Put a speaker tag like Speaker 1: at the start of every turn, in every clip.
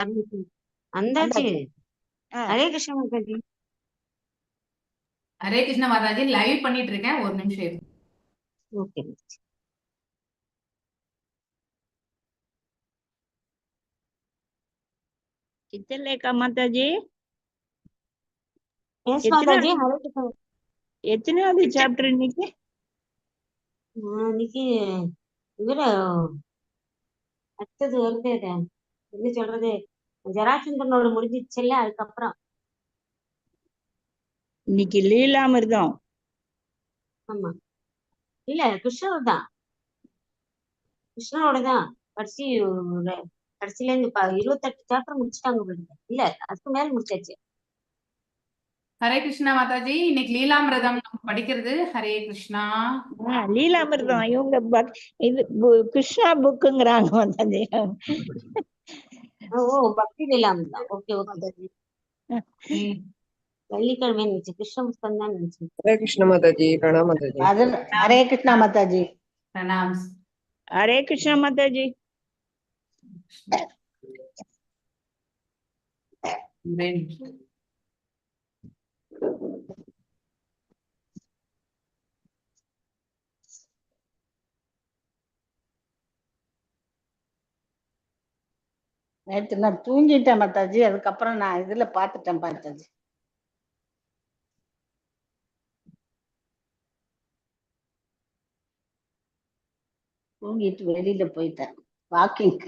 Speaker 1: अंदाजी
Speaker 2: हरे कृष्ण माता जी
Speaker 3: हरे कृष्ण माता जी लाइव பண்ணிட்டு இருக்கேன் ஒரு நிமிஷம்
Speaker 1: ओके
Speaker 2: कितने का माता जी
Speaker 1: यस माता जी हरे कृष्ण
Speaker 2: எத்தனாவது சாப்டர் இன்னைக்கு
Speaker 1: இன்னைக்கு இவர அடுத்தது வருது என்ன சொல்றது ஜராச்சந்திரனோட முடிஞ்சிச்சுல்ல அதுக்கப்புறம்
Speaker 2: இன்னைக்கு லீலாமிர்தம்
Speaker 1: ஆமா இல்ல கிருஷ்ணரோட தான் கடைசியில இருந்து 28 சாப்டர் முடிச்சுட்டாங்க இல்ல அதுக்கு மேல முடிச்சாச்சு
Speaker 3: ஹரே கிருஷ்ணா மாதா ஜி இன்னைக்கு லீலாமிர்தம் நம்ம படிக்கிறது ஹரே கிருஷ்ணா
Speaker 2: லீலாமிர்தம் இவங்க இது கிருஷ்ணா புக்குங்கிறாங்க மாதா ஜி
Speaker 1: ஓ பக்தி லீலாமிர்தம் ஓகே ஓகே வெள்ளிக்கிழமை நினைச்சு கிருஷ்ண புஸ்தகம் தான் நினைச்சு
Speaker 4: हरे कृष्ण माता जी प्रणाम माता जी
Speaker 5: हरे कृष्णा माता जी
Speaker 3: प्रणाम
Speaker 2: हरे कृष्णा माता जी
Speaker 5: நேற்று நான் தூங்கிட்டேன் மாதாஜி அதுக்கப்புறம் நான் இதுல பாத்துட்டேன் மாதாஜி தூங்கிட்டு வெளியில போயிட்டேன் வாக்கிங்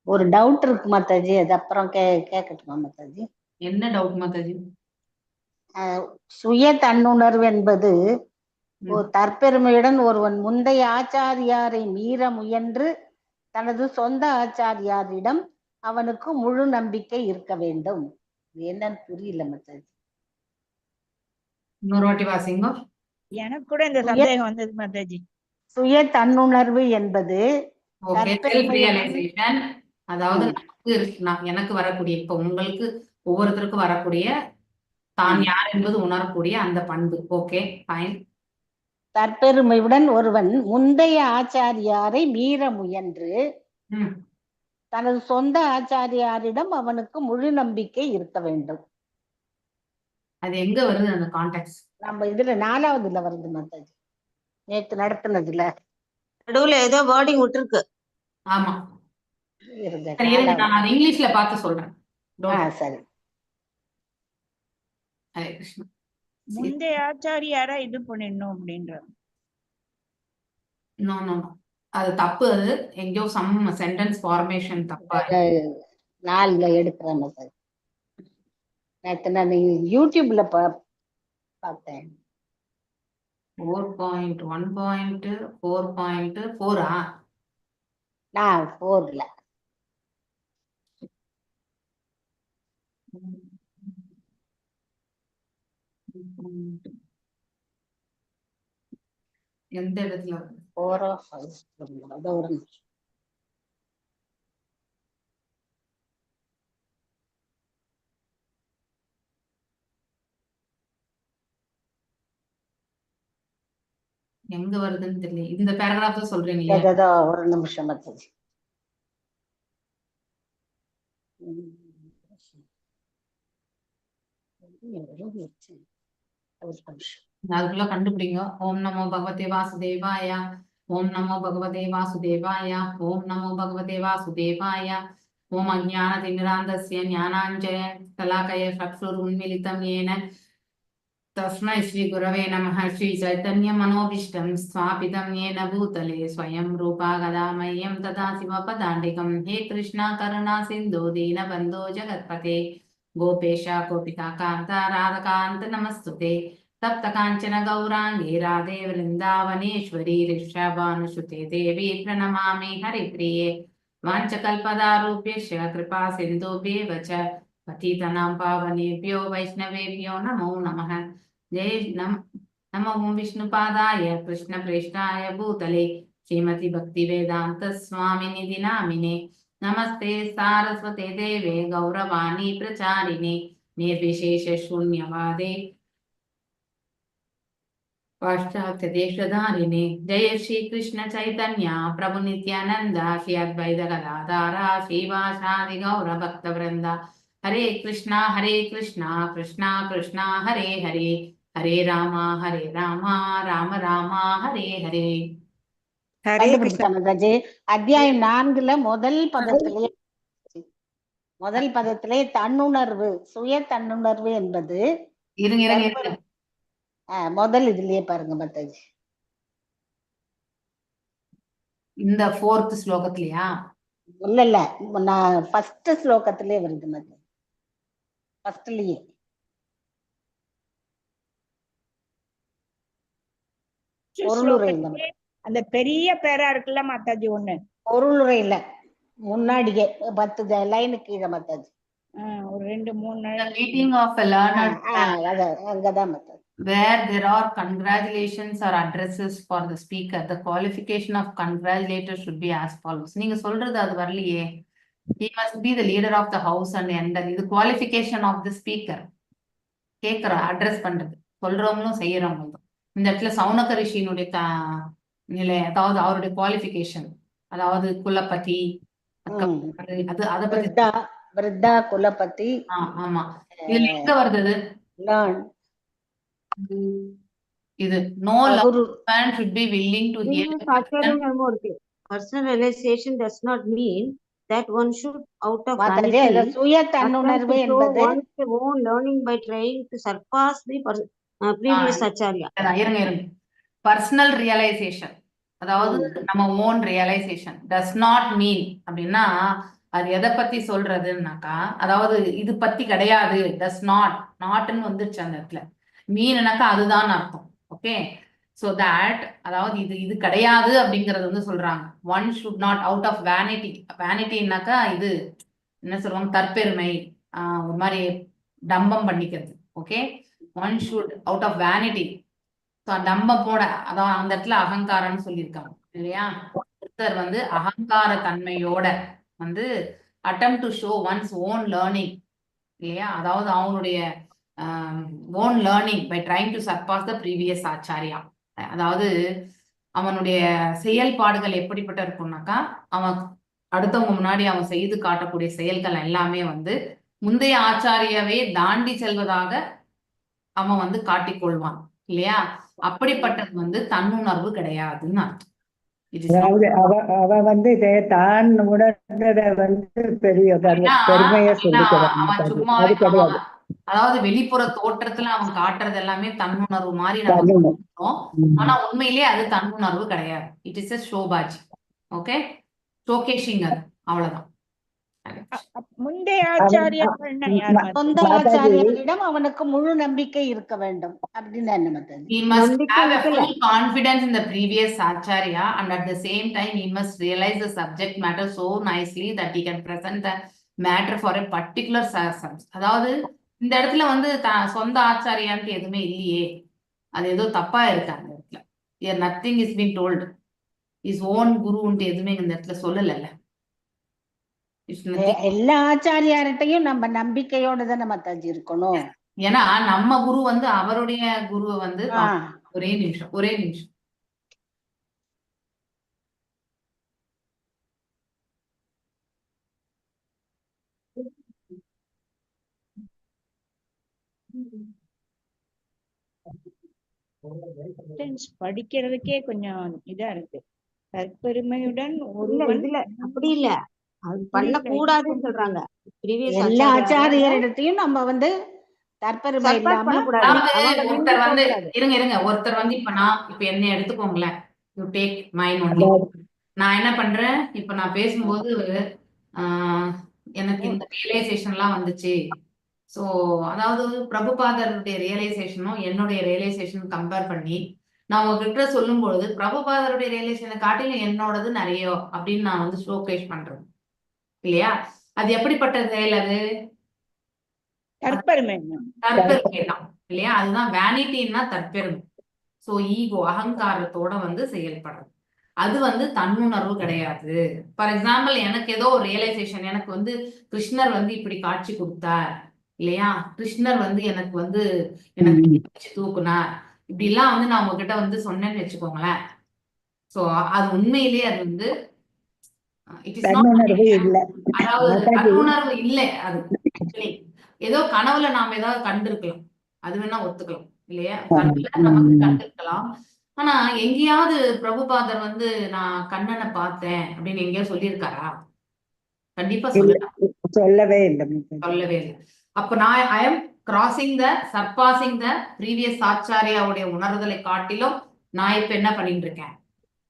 Speaker 5: ஒரு டவுட் இருக்கு மாதாஜி அது அப்புறம் கேட்கட்டுமா மாதாஜி
Speaker 3: என்ன டவுட் மாதாஜி
Speaker 5: சுய தன்னுணர்வு என்பது ஒரு தற்பெருமையுடன் ஒருவன் முந்தைய ஆச்சாரியாரை மீற முயன்று தனது சொந்த ஆச்சாரியாரிடம் அவனுக்கு முழு நம்பிக்கை இருக்க வேண்டும் என்னன்னு புரியல மாதாஜி
Speaker 3: இன்னொரு வாட்டி வாசிங்க
Speaker 2: எனக்கு கூட இந்த சந்தேகம் வந்தது மாதாஜி
Speaker 5: சுய தன்னுணர்வு என்பது
Speaker 3: அதாவது எனக்கு வரக்கூடிய இப்ப உங்களுக்கு ஒவ்வொருத்தருக்கும் வரக்கூடிய தான் யார் என்பது உணரக்கூடிய அந்த பண்பு ஓகே ஃபைன்
Speaker 5: தற்பெருமையுடன் ஒருவன் முந்தைய ஆச்சாரியாரை மீற முயன்று தனது சொந்த ஆச்சாரியாரிடம் அவனுக்கு முழு நம்பிக்கை இருக்க வேண்டும்
Speaker 3: அது எங்க வருது அந்த கான்டெக்ட்
Speaker 5: நம்ம இதுல 4வதுல வருது மாதாஜி நேற்று நடத்துனதுல
Speaker 1: நடுவுல ஏதோ வேர்டிங் விட்டுருக்கு
Speaker 3: ஆமா நான் அது இங்கிலீஷ்ல பார்த்து சொல்றேன்
Speaker 5: சரி
Speaker 3: ஹரே கிருஷ்ணா
Speaker 2: முந்தைய ஆச்சாரியாரா இது பண்ணிடணும் அப்படின்ற
Speaker 3: நோ நோ அது தப்பு அது எங்கேயோ சம் சென்டென்ஸ் ஃபார்மேஷன் தப்பா
Speaker 5: 4ல எடுக்கிறேன் மாதாஜி நேற்று நான் யூடியூப்ல பார்த்தேன்
Speaker 3: 4.1.4.4
Speaker 5: நான் 4ல
Speaker 3: எந்த இடத்துல எங்க வருதுன்னு தெரியல இந்த பேராகிராஃப் தான் சொல்றீங்களா
Speaker 5: ஒரு நிமிஷம் மாதாஜி
Speaker 3: அதுக்குள்ள கண்டுபிடிங்க ஓம் நமோ பகவதே வாசுதேவாய ओम नमो भगवते वासुदेवाय। ओम नमो भगवते वासुदेवाय। ओम अज्ञानतिमिरान्धस्य ज्ञानाञ्जनशलाकया चक्षुरुन्मीलितं येन तस्मै श्री गुरवे नमः। श्री चैतन्य मनोभीष्टं स्थापितं येन भूतले स्वयं रूपा गदा मह्यं ददासि स्वपदान्तिकं। हे कृष्णा करुणा सिन्धु दीनबन्धो जगत्पते गोपेश गोपिकान्त राधकान्त नमस्तुते। तप्त काञ्चन गौराङ्गी राधे वृन्दावनेश्वरी ऋषभानुसुते देवी प्रणमामि हरिप्रिये। वाञ्छकल्पतरुभ्यश्च कृपा सिन्धुभ्येव च पतितानां पावनेभ्यो वैष्णवेभ्यो नमो नमः। जय नमो विष्णुपादाय कृष्णप्रेष्ठाय भूतले श्रीमती भक्तिवेदान्त स्वामिनिधि नामिने। नमस्ते सारस्वते देवे गौरवाणी प्रचारिणे निर्विशेष शून्यवादे पाश्चात्य देशधारिणे। जय श्री कृष्ण चैतन्य प्रभु नित्यानंद श्री अद्वैत गदाधर श्रीवासादि गौर भक्त वृंदा। हरे कृष्णा कृष्णा कृष्णा हरे हरे हरे राम राम राम हरे हरे।
Speaker 2: ஹரே கிருஷ்ணா.
Speaker 5: கண்டுபிடிச்சிட்டேன் மாதாஜி. அத்தியாயம் 4ல முதல் பதத்திலே தன்னுணர்வு, சுய தன்னுணர்வு என்பது
Speaker 3: இருங்க இருங்க இருங்க.
Speaker 5: முதல் இதுலயே பாருங்க மாதாஜி.
Speaker 3: இந்த 4th ஸ்லோகத்திலயா?
Speaker 5: இல்ல நான் ஃபர்ஸ்ட் ஸ்லோகத்திலே வருது மாதாஜி. ஃபர்ஸ்ட்லயே பொருளுரை இல்ல மாதாஜி.
Speaker 2: அந்த பெரிய பேரா இருக்குல்ல மாதாஜி ஒண்ணு.
Speaker 5: பொருளுரை இல்ல, முன்னாடியே 10 லைன் கீழே மாதாஜி.
Speaker 2: ஒரு 2-3
Speaker 3: The meeting of a learned
Speaker 5: அங்கதான் Mataji.
Speaker 3: where there are congratulations or addresses for the speaker, the qualification of congratulator should be as follows. நீங்க சொல்றது அது வரலையே. He must be the leader of the house and enter. இது qualification of the speaker. கேக்குற address பண்றது சொல்றவங்களும் செய்யறவங்களும். இந்த இடத்துல சௌனக ரிஷியினுடைய நிலை, அதாவது அவருடைய குவாலிஃபிகேஷன், அதாவது குலபதி, அது அத பத்தி
Speaker 5: விருத்தா குலபதி.
Speaker 3: ஆமா. இதுல எங்க வருது இது? No man should be willing to hear.
Speaker 1: Personal realization does not mean that one should out of
Speaker 5: vanity சுய தன்னுணர்வு என்பது
Speaker 1: one's own learning by trying to surpass the previous acharya.
Speaker 3: இருங்க personal realization, அதாவது நம்ம own realization does not mean அப்படின்னா அது எதை பத்தி சொல்றதுன்னாக்கா, அதாவது இது பத்தி கிடையாது. does notன்னு வந்துருச்சு அந்த இடத்துல. மீன்னாக்கா அதுதான் அர்த்தம். ஓகே, so that அதாவது இது கிடையாது அப்படிங்கறது வந்து சொல்றாங்க. one should not out of vanity. vanityனாக்கா இது என்ன சொல்லுவாங்க, தற்பெருமை, ஒரு மாதிரி டம்பம் பண்ணிக்கிறது. Okay, one should out of vanity, டம்பமோட, அதான் அந்த இடத்துல அகங்காரம்னு சொல்லியிருக்காங்க இல்லையா. ஒருத்தர் வந்து அகங்கார தன்மையோட வந்து attempt to show one's own learning இல்லையா, அதாவது அவனுடைய own learning by trying to surpass the previous acharya. அதாவது அவனுடைய செயல்பாடுகள் எப்படிப்பட்ட இருக்கும்னாக்கா, அவன் அடுத்தவங்க முன்னாடி அவன் செய்து காட்டக்கூடிய செயல்கள் எல்லாமே வந்து முந்தைய ஆச்சாரியாவே தாண்டி செல்வதாக அவன் வந்து காட்டிக்கொள்வான் இல்லையா. அப்படிப்பட்டது வந்து தன்னுணர்வு கிடையாதுன்னு அர்த்தம்.
Speaker 6: அவ வந்து தான் உணர்ந்ததை வந்து பெரிய பெருமையா சொல்லிக்கிறான்.
Speaker 3: அதாவது வெளிப்புற தோற்றத்துல அவன் காட்டுறது எல்லாமே தன்னுணர்வு மாதிரி நம்ம, ஆனா உண்மையிலேயே அது தன்னுணர்வு கிடையாது. It is a ஷோபாஜி. ஓகே, ஷோகேஷிங், அது அவ்வளவுதான்.
Speaker 2: முந்தைய ஆச்சாரியார்
Speaker 5: சொந்த ஆச்சாரியரிடம் அவனுக்கு முழு நம்பிக்கை இருக்க வேண்டும் அப்படின்னு என்ன?
Speaker 3: He must have a full confidence in the previous acharya, and at the same time he must realize the subject matter so nicely that he can present the matter for a particular subject. அதாவது இந்த இடத்துல வந்து சொந்த ஆச்சாரியான்ட்டு எதுவுமே இல்லையே, அது ஏதோ தப்பா இருக்கு அந்த இடத்துல. Here nothing is being told. His own குருன்ட்டு எதுவுமே இந்த இடத்துல சொல்லல.
Speaker 5: எல்லா ஆச்சாரியார்கிட்டையும் நம்ம நம்பிக்கையோட தானே மாதாஜி இருக்கணும்.
Speaker 3: ஏன்னா நம்ம குரு வந்து அவருடைய குருவை வந்து ஒரே நிமிஷம்
Speaker 2: Sentence படிக்கிறதுக்கே கொஞ்சம் இதா இருக்கு. தற்பெருமையுடன்
Speaker 1: இல்ல
Speaker 2: ஒருவன்
Speaker 1: இதுல அப்படி இல்ல, அது பண்ணக்கூடாதுன்னு சொல்றாங்க. previous
Speaker 5: எல்லா
Speaker 1: ஆச்சாரியார
Speaker 5: ஆச்சாரியரிடத்தையும் நம்ம வந்து தற்பெருமை
Speaker 1: surpass
Speaker 5: இல்லாம
Speaker 1: பண்ணக்கூடாது.
Speaker 3: அதாவது
Speaker 1: அவங்க
Speaker 3: ஒருத்தர்
Speaker 1: முந்தி
Speaker 3: வந்து
Speaker 1: போகக்கூடாது.
Speaker 3: இருங்க ஒருத்தர் வந்து இப்ப என்னை எடுத்துக்கோங்களேன். You take mind only. நான் என்ன பண்றேன், இப்ப நான் பேசும்போது ஆஹ் எனக்கு இந்த ரியலைசேஷன்லாம் வந்துச்சு. ஸோ அதாவது பிரபுபாதருடைய ரியலைசேஷனும் என்னுடைய ரியலைசேஷன் கம்பேர் பண்ணி நான் உங்ககிட்ட சொல்லும்பொழுது பிரபுபாதருடைய ரியலைசேஷனை காட்டிலும் என்னோடது நிறைய அப்படின்னு நான் வந்து ஷோகேஸ் பண்றேன் இல்லையா? அது எப்படிப்பட்ட செயல்? அது
Speaker 2: தற்பெருமை.
Speaker 3: தற்பெருமை தான் இல்லையா? அதுதான் வேனிட்டின்னா தற்பெருமை. ஸோ ஈகோ அகங்காரத்தோட வந்து செயல்படுறது. அது வந்து தன்னுணர்வு கிடையாது. ஃபார் எக்ஸாம்பிள் எனக்கு ஏதோ ஒரு ரியலைசேஷன், எனக்கு வந்து கிருஷ்ணர் வந்து இப்படி காட்சி கொடுத்தார் இல்லையா, கிருஷ்ணர் வந்து எனக்கு வந்து எனக்கு வச்சு தூக்குனார், இப்படி எல்லாம் வந்து நான் உங்ககிட்ட வந்து சொன்னேன்னு வச்சுக்கோங்களேன். ஸோ அது உண்மையிலேயே அது வந்து இட் இஸ் நாட்,
Speaker 6: தன்னுணர்வு இல்ல.
Speaker 3: அதாவது
Speaker 6: மாதாஜி,
Speaker 3: தன்னுணர்வு இல்லை. அது ஏதோ கனவுல நாம ஏதாவது கண்டிருக்கலாம், அது வேணா ஒத்துக்கலாம் இல்லையா? கனவுல நமக்கு கண்டிருக்கலாம். ஆனா எங்கேயாவது பிரபுபாதர் வந்து நான் கண்ணனை பார்த்தேன் அப்படின்னு எங்கேயாவது சொல்லியிருக்காரா? கண்டிப்பா சொல்லலாம்,
Speaker 6: சொல்லவே இல்லை.
Speaker 3: சொல்லவே இல்லை. அப்ப நான் I am crossing the surpassing the previous ஆச்சாரியாவுடைய உணர்தலை காட்டிலும் நான் இப்ப என்ன பண்ணிட்டு இருக்கேன்?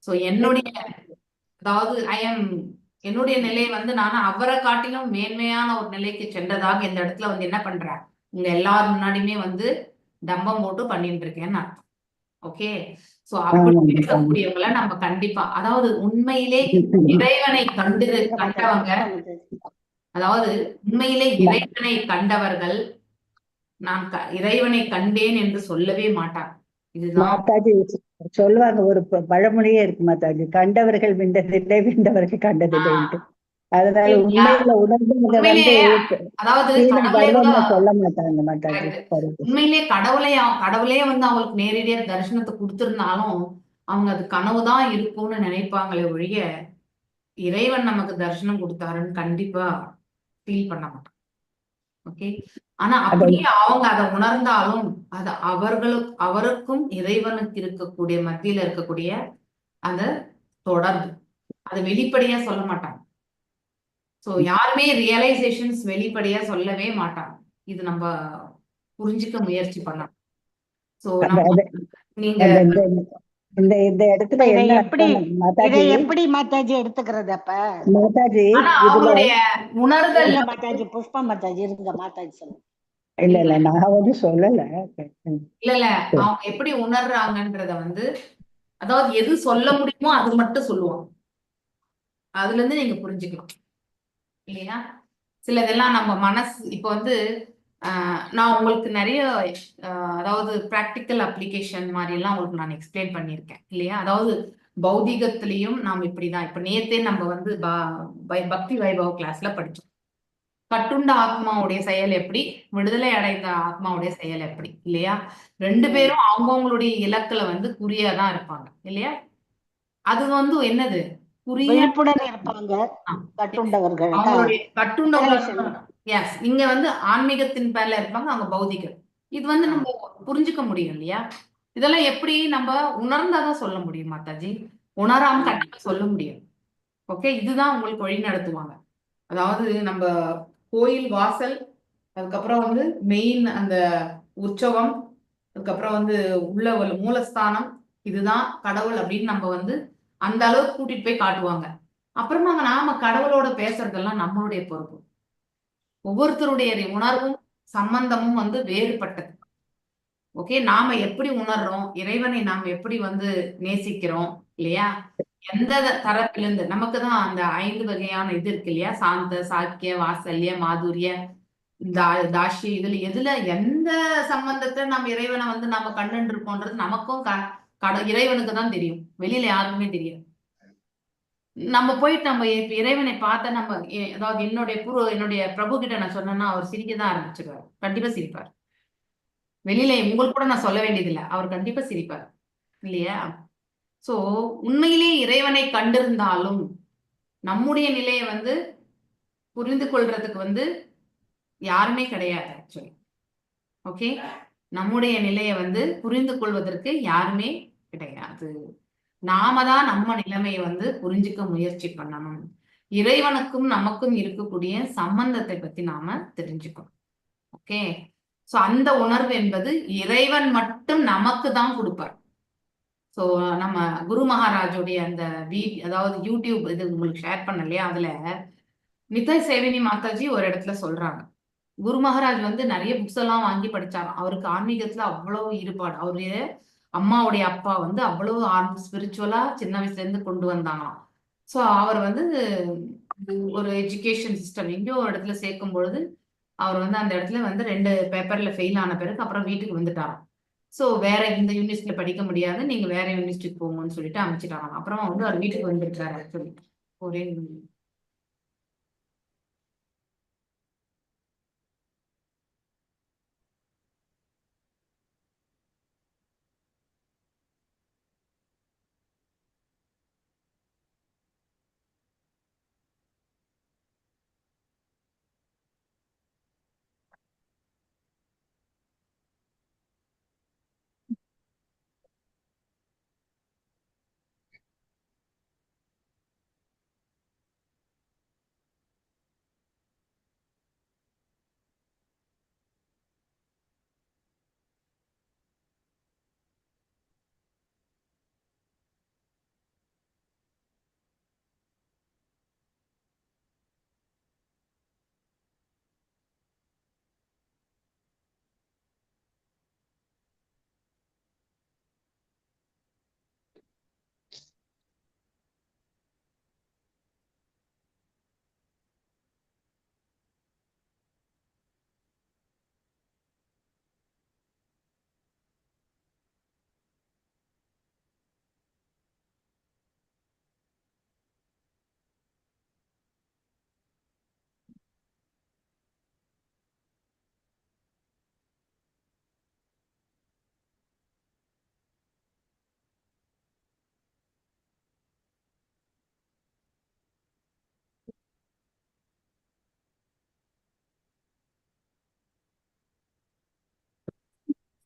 Speaker 3: சோ என்னுடைய, அதாவது என்னுடைய நிலை வந்து நான் அவரை காட்டிலும் மேன்மையான ஒரு நிலைக்கு சென்றதாக இந்த இடத்துல வந்து என்ன பண்றேன், உங்க எல்லாரும் முன்னாடியுமே வந்து டம்பம் போட்டு பண்ணிட்டு இருக்கேன்னு அர்த்தம். ஓகே, சோ அப்படி பேசக்கூடியவங்கள நம்ம கண்டிப்பா, அதாவது உண்மையிலே இறைவனை கண்டவங்க, அதாவது உண்மையிலே இறைவனை கண்டவர்கள் நான் இறைவனை கண்டேன் என்று சொல்லவே மாட்டாங்க. இதுதான்
Speaker 6: மாதாஜி சொல்லுவாங்க, ஒரு பழமொழியே இருக்கு மாதாஜி, கண்டவர்கள் விண்டதில்லை, விண்டவர்கள் கண்டதில்லை. அதனால உண்மையில உணர்ந்தவங்க வந்து
Speaker 3: அதாவது
Speaker 6: சொல்ல மாட்டாங்க மாதாஜி.
Speaker 3: உண்மையிலே கடவுளே வந்து அவங்களுக்கு நேரடியா தரிசனத்தை கொடுத்திருந்தாலும் அவங்க அது கனவுதான் இருக்கும்னு நினைப்பாங்களே ஒழிய இறைவன் நமக்கு தரிசனம் கொடுத்தாருன்னு கண்டிப்பா ஃபீல் பண்ண மாட்டாங்க. ஓகே, ஆனா அப்படியே அவங்க அதை உணர்ந்தாலும் அது அவருக்கும் இறைவனுக்கு இருக்கக்கூடிய மத்தியில இருக்கக்கூடிய அந்த தொடர்பு, அதை வெளிப்படையா சொல்ல மாட்டாங்க. சோ யாருமே ரியலைசேஷன்ஸ் வெளிப்படையா சொல்லவே மாட்டாங்க. இது நம்ம புரிஞ்சுக்க முயற்சி பண்ணலாம். சோ நீங்க
Speaker 6: இந்த இடத்துல என்ன
Speaker 5: இதை எப்படி மாதாஜி எடுத்துக்கிறது? அப்ப
Speaker 6: மாதாஜி
Speaker 3: அவங்களுடைய உணர்தல்,
Speaker 5: மாதாஜி புஷ்பா மாதாஜி இருங்க, மாதாஜி சொல்லுங்க.
Speaker 6: இல்ல நான் வந்து சொல்லல.
Speaker 3: இல்ல அவங்க எப்படி உணர்றாங்கன்றத வந்து, அதாவது எது சொல்ல முடியுமோ அது மட்டும் சொல்லுவாங்க. அதுல இருந்து நீங்க புரிஞ்சுக்கலாம் இல்லையா? சிலதெல்லாம் நம்ம மனசு இப்ப வந்து நான் உங்களுக்கு நிறைய அதாவது பிராக்டிக்கல் அப்ளிகேஷன் மாதிரி எல்லாம் உங்களுக்கு நான் எக்ஸ்பிளைன் பண்ணியிருக்கேன் இல்லையா? அதாவது பௌதிகத்திலையும் நாம் இப்படிதான், இப்ப நேத்தே நம்ம வந்து பக்தி வைபவ கிளாஸ்ல படிச்சோம். கட்டுண்ட ஆத்மாவுடைய செயல் எப்படி, விடுதலை அடைந்த ஆத்மாவுடைய செயல் எப்படி இல்லையா? ரெண்டு பேரும் அவங்கவுங்களுடைய இலக்குல வந்து குறியாதான் இருப்பாங்க இல்லையா? அது வந்து என்னது,
Speaker 5: விழிப்புடன் இருப்பாங்க கட்டுண்டவர்கள்.
Speaker 3: அவங்களுடைய கட்டுண்டவர்கள். எஸ், இங்க வந்து ஆன்மீகத்தின் பேர்ல இருப்பாங்க, அவங்க பௌதிகம். இது வந்து நம்ம புரிஞ்சுக்க முடியும் இல்லையா? இதெல்லாம் எப்படி நம்ம உணர்ந்தாதான் சொல்ல முடியும் மாதாஜி, உணராம கண்டிப்பா சொல்ல முடியும். ஓகே, இதுதான் உங்களுக்கு வழி நடத்துவாங்க. அதாவது நம்ம கோயில் வாசல், அதுக்கப்புறம் வந்து மெயின் அந்த உற்சவம், அதுக்கப்புறம் வந்து உள்ள மூலஸ்தானம், இதுதான் கடவுள் அப்படின்னு நம்ம வந்து அந்த அளவுக்கு கூட்டிட்டு போய் காட்டுவாங்க. அப்புறமா நாம கடவுளோட பேசுறதெல்லாம் நம்மளுடைய பொறுப்பு. ஒவ்வொருத்தருடைய உணர்வும் சம்பந்தமும் வந்து வேறுபட்டது. ஓகே, நாம எப்படி உணர்றோம், இறைவனை நாம் எப்படி வந்து நேசிக்கிறோம் இல்லையா? எந்த தரப்பிலிருந்து நமக்குதான் அந்த 5 வகையான இது இருக்கு இல்லையா? சாந்த, சாக்கிய, வாசல்ய, மாதுரிய, தாஷி, இதுல எதுல எந்த சம்பந்தத்தை நம்ம இறைவனை வந்து நம்ம கண்டுட்டு இருக்கோன்றது நமக்கும் இறைவனுக்கு தான் தெரியும், வெளியில யாருக்குமே தெரியாது. நம்ம போயிட்டு நம்ம இறைவனை பார்த்தா நம்ம, அதாவது என்னுடைய பிரபு கிட்ட நான் சொன்னேன்னா அவர் சிரிக்கதான் ஆரம்பிச்சிருவார். கண்டிப்பா சிரிப்பார். வெளியில உங்களுக்கு கூட நான் சொல்ல வேண்டியதில்லை, அவர் கண்டிப்பா சிரிப்பார் இல்லையா? சோ உண்மையிலேயே இறைவனை கண்டிருந்தாலும் நம்முடைய நிலையை வந்து புரிந்து கொள்றதுக்கு வந்து யாருமே கிடையாது ஆக்சுவலி. ஓகே, நம்முடைய நிலையை வந்து புரிந்து கொள்வதற்கு யாருமே கிடையாது. நாம தான் நம்ம நிலைமையை வந்து புரிஞ்சுக்க முயற்சி பண்ணணும். இறைவனுக்கும் நமக்கும் இருக்கக்கூடிய சம்பந்தத்தை பத்தி நாம தெரிஞ்சுக்கணும். ஓகே, சோ அந்த உணர்வு என்பது இறைவன் மட்டும் நமக்கு தான் கொடுப்பார். சோ நம்ம குரு மகாராஜோடைய அந்த அதாவது யூடியூப் இது உங்களுக்கு ஷேர் பண்ண இல்லையா, அதுல நிதாய் சேவினி மாதாஜி ஒரு இடத்துல சொல்றாங்க, குரு மகாராஜ் வந்து நிறைய புக்ஸ் எல்லாம் வாங்கி படிச்சாராம். அவருக்கு ஆன்மீகத்துல அவ்வளவு ஈடுபாடு. அவருடைய அம்மாவுடைய அப்பா வந்து அவ்வளவு ஸ்பிரிச்சுவலா சின்ன வயசுல இருந்து கொண்டு வந்தாங்களாம். சோ அவர் வந்து ஒரு எஜுகேஷன் சிஸ்டம் எங்கேயோ ஒரு இடத்துல சேர்க்கும் பொழுது அவர் வந்து அந்த இடத்துல வந்து 2 பேப்பர்ல ஃபெயில் ஆன பிறகு அப்புறம் வீட்டுக்கு வந்துட்டாராம். சோ வேற இந்த யூனிவர்சிட்டியில படிக்க முடியாது, நீங்க வேற யூனிவர்சிட்டிக்கு போங்கன்னு சொல்லிட்டு அமைச்சிட்டாங்க. அப்புறமா வந்து அவர் வீட்டுக்கு வந்திருக்காரு. ஆக்சுவலி ஒரே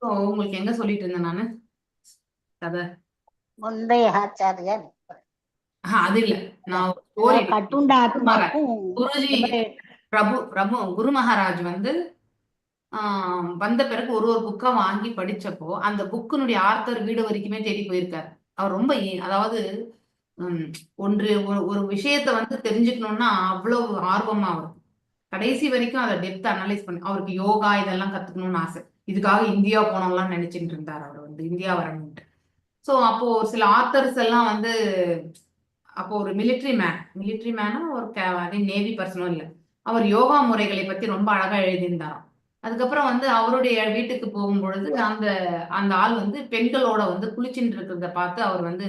Speaker 3: ஸோ உங்களுக்கு எங்க சொல்லிட்டு இருந்தேன் நானு கதை?
Speaker 5: முந்தைய ஆச்சாரியார்
Speaker 3: அது இல்ல, நான் ஸ்டோரி
Speaker 5: கட்டுண்ட ஆத்மாக்கும்
Speaker 3: குருஜி குரு மகாராஜ் வந்து வந்த பிறகு ஒரு புக்கா வாங்கி படிச்சப்போ அந்த புக்கினுடைய ஆர்த்தர் வீடு வரைக்குமே தேடி போயிருக்காரு. அவர் ரொம்ப அதாவது ஒரு விஷயத்த வந்து தெரிஞ்சுக்கணும்னா அவ்வளவு ஆர்வமா அவர் கடைசி வரைக்கும் அதை டெப்த் அனலைஸ் பண்ணி அவருக்கு யோகா இதெல்லாம் கத்துக்கணும்னு ஆசை. இதுக்காக இந்தியா போனோம்லாம் நினைச்சிட்டு இருந்தார். அவர் வந்து இந்தியா வரணும்ட்டு. ஸோ அப்போ ஒரு சில ஆத்தர்ஸ் எல்லாம் வந்து அப்போ ஒரு மிலிட்ரி மேனா ஒரு அதே நேவி பர்சனும் இல்லை, அவர் யோகா முறைகளை பத்தி ரொம்ப அழகா எழுதியிருந்தாராம். அதுக்கப்புறம் வந்து அவருடைய வீட்டுக்கு போகும்பொழுது அந்த ஆள் வந்து பெண்களோட வந்து குளிச்சுட்டு இருக்கிறத பார்த்து அவர் வந்து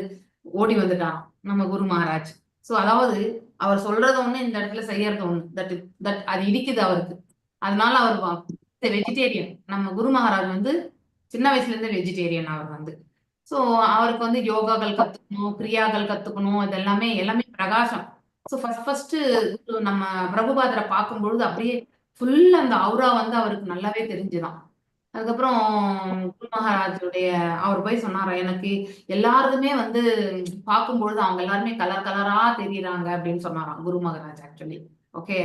Speaker 3: ஓடி வந்துட்டாராம் நம்ம குரு மகாராஜ். சோ அதாவது அவர் சொல்றது ஒண்ணு, இந்த இடத்துல செய்யறது ஒண்ணு. தட் அது இடிக்குது அவருக்கு. அதனால அவர் வெஜிடேரியன். நம்ம குரு மகாராஜ் வந்து சின்ன வயசுல இருந்து வெஜிடேரியன் அவர் வந்து. சோ அவருக்கு வந்து யோகாக்கள் கத்துக்கணும், கிரியாக்கள் கத்துக்கணும், எல்லாமே பிரகாசம். சோ ஃபர்ஸ்ட் நம்ம பிரபுபாதரை பார்க்கும்பொழுது அப்படியே ஃபுல் அந்த அவுரா வந்து அவருக்கு நல்லாவே தெரிஞ்சுதான். அதுக்கப்புறம் குரு மகாராஜுடைய அவர் போய் சொன்னாரா, எனக்கு எல்லாருமே வந்து பார்க்கும்பொழுது அவங்க எல்லாருமே கலர் கலரா தெரியுறாங்க அப்படின்னு சொன்னாராம் குரு மகாராஜ் ஆக்சுவலி. ஓகே,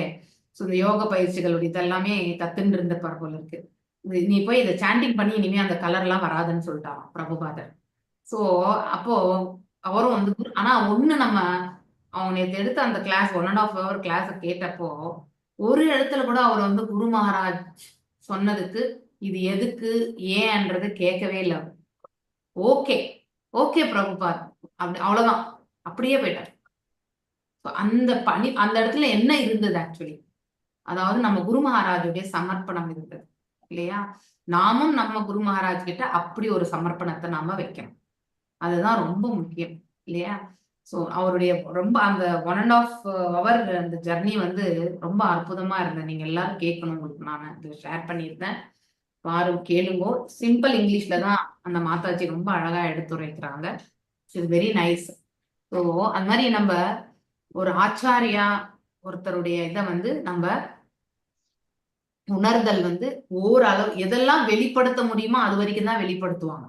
Speaker 3: ஸோ இந்த யோக பயிற்சிகளுடைய இதெல்லாமே கத்துன்னு இருந்த போல இருக்கு. நீ போய் இதை சாண்டிங் பண்ணி இனிமே அந்த கலர் எல்லாம் வராதுன்னு சொல்லிட்டாராம் பிரபுபாதர். சோ அப்போ அவரும் வந்து ஆனா ஒண்ணு, நம்ம அவங்க நேற்று எடுத்த அந்த கிளாஸ் 1.5 hour கிளாஸ் கேட்டப்போ ஒரு இடத்துல கூட அவர் வந்து குரு மகாராஜ் சொன்னதுக்கு இது எதுக்கு ஏன்ன்றது கேட்கவே இல்லை. ஓகே ஓகே பிரபுபாத் அப்படி அவ்வளவுதான், அப்படியே போயிட்டார். அந்த இடத்துல என்ன இருந்தது ஆக்சுவலி, அதாவது நம்ம குரு மகாராஜுடைய சமர்ப்பணம் இருந்தது இல்லையா. நாமும் நம்ம குரு மகாராஜ் கிட்ட அப்படி ஒரு சமர்ப்பணத்தை நாம வைக்கணும். அதுதான் ரொம்ப முக்கியம் இல்லையா. ஸோ அவருடைய ரொம்ப அந்த 1.5 hour அந்த ஜர்னி வந்து ரொம்ப அற்புதமா இருந்தது. நீங்க எல்லாரும் கேட்கணும், உங்களுக்கு நான் ஷேர் பண்ணியிருந்தேன், பாரு கேளுங்கோ. சிம்பிள் இங்கிலீஷ்ல தான் அந்த மாதாஜி ரொம்ப அழகா எடுத்துரைக்கிறாங்க. It's very nice. ஸோ அந்த மாதிரி நம்ம ஒரு ஆச்சாரியா ஒருத்தருடைய இதை வந்து நம்ம உணர்தல் வந்து ஓரளவு எதெல்லாம் வெளிப்படுத்த முடியுமோ அது வரைக்கும் தான் வெளிப்படுத்துவாங்க.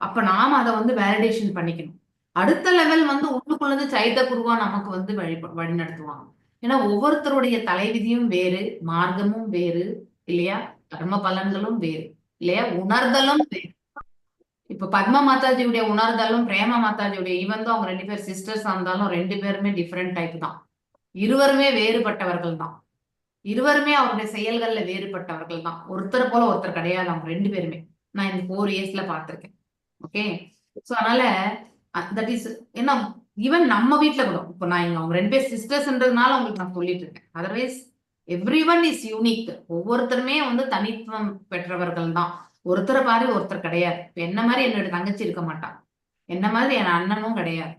Speaker 3: அப்ப நாம அதை வந்து வேலிடேஷன் பண்ணிக்கணும். அடுத்த லெவல் வந்து உள்ளுக்குள்ளது சைத்த குருவா நமக்கு வந்து வழி நடத்துவாங்க. ஏன்னா ஒவ்வொருத்தருடைய தலைவிதியும் வேறு, மார்க்கமும் வேறு இல்லையா, கர்ம பலன்களும் வேறு இல்லையா, உணர்தலும் வேறு. இப்ப பத்மா மாதாஜியுடைய உணர்தலும் பிரேமா மாதாஜியுடைய ஈவன் தான் அவங்க 2 பேர் சிஸ்டர்ஸ் இருந்தாலும் 2 பேருமே டிஃப்ரெண்ட் டைப் தான். இருவருமே வேறுபட்டவர்கள் தான். இருவருமே அவருடைய செயல்கள்ல வேறுபட்டவர்கள் தான். ஒருத்தர் போல ஒருத்தர் கிடையாது அவங்க 2 பேருமே. நான் இந்த 4 இயர்ஸ்ல பார்த்திருக்கேன். ஓகே, சோ அதனால தட் இஸ் ஏன்னா ஈவன் நம்ம வீட்டுல கூட இப்போ நான் இங்க அவங்க 2 பேர் சிஸ்டர்ஸ்ன்றதுனால உங்களுக்கு நான் சொல்லிட்டு இருக்கேன். Otherwise every one is unique. ஒவ்வொருத்தருமே வந்து தனித்துவம் பெற்றவர்கள் தான். ஒருத்தரை பாரு ஒருத்தர் கிடையாது. இப்ப என்ன மாதிரி என்னோட தங்கச்சி இருக்க மாட்டான், என்ன மாதிரி என் அண்ணனும் கிடையாது.